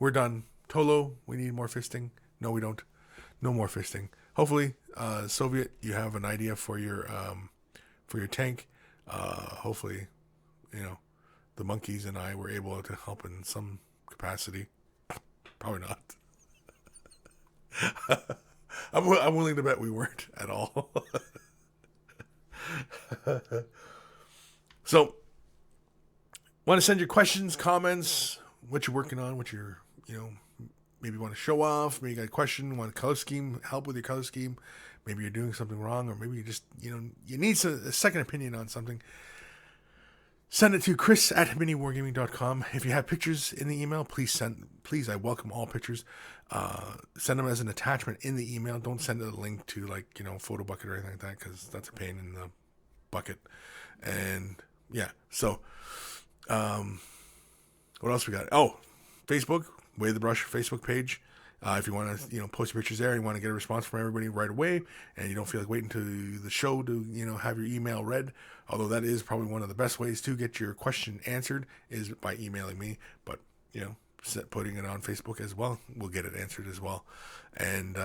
A: We're done. Tolo, we need more fisting. No, we don't. No more fisting. Hopefully, Soviet, you have an idea for your tank. Hopefully, you know, the monkeys and I were able to help in some capacity. Probably not. I'm willing to bet we weren't at all. So, want to send your questions, comments, what you're working on, what you're, you know, maybe you want to show off, maybe you got a question, want a color scheme, help with your color scheme, maybe you're doing something wrong, or maybe you just, you know, you need a second opinion on something. Send it to chris@miniwargaming.com. If you have pictures in the email, please, I welcome all pictures. Send them as an attachment in the email. Don't send a link to, like, you know, photo bucket or anything like that, because that's a pain in the bucket. And yeah, so What else we got? Oh, Facebook, Wave the Brush Facebook page. If you want to, post your pictures there and you want to get a response from everybody right away, and you don't feel like waiting to the show to, have your email read, although that is probably one of the best ways to get your question answered is by emailing me. But, putting it on Facebook as well, we'll get it answered as well. And,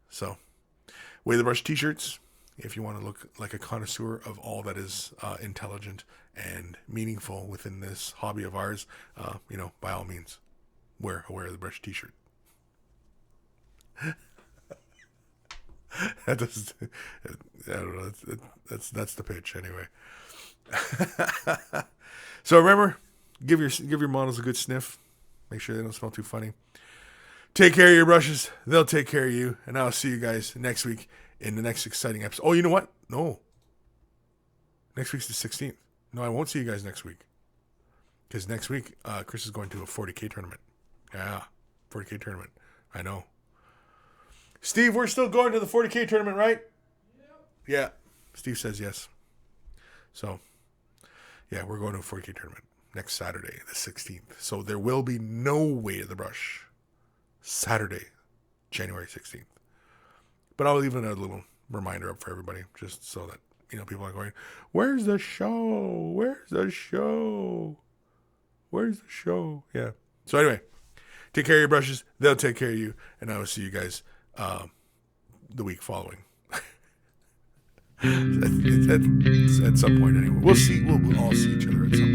A: so Wave the Brush t-shirts. If you want to look like a connoisseur of all that is intelligent and meaningful within this hobby of ours, by all means, wear a Wear the Brush t-shirt. I don't know. That's the pitch anyway. So remember, give your models a good sniff. Make sure they don't smell too funny. Take care of your brushes. They'll take care of you. And I'll see you guys next week in the next exciting episode. Oh, you know what? No. Next week's the 16th. No, I won't see you guys next week. Because next week, Kris is going to a 40K tournament. Yeah, 40K tournament. I know. Steve, we're still going to the 40K tournament, right? Yeah. Steve says yes. So, yeah, we're going to a 40K tournament next Saturday, the 16th. So there will be no Way to the Brush Saturday, January 16th. But I'll leave a little reminder up for everybody, just so that, people are going, where's the show? Where's the show? Where's the show? Yeah. So anyway, take care of your brushes. They'll take care of you. And I will see you guys the week following. At some point anyway. We'll all see each other at some point.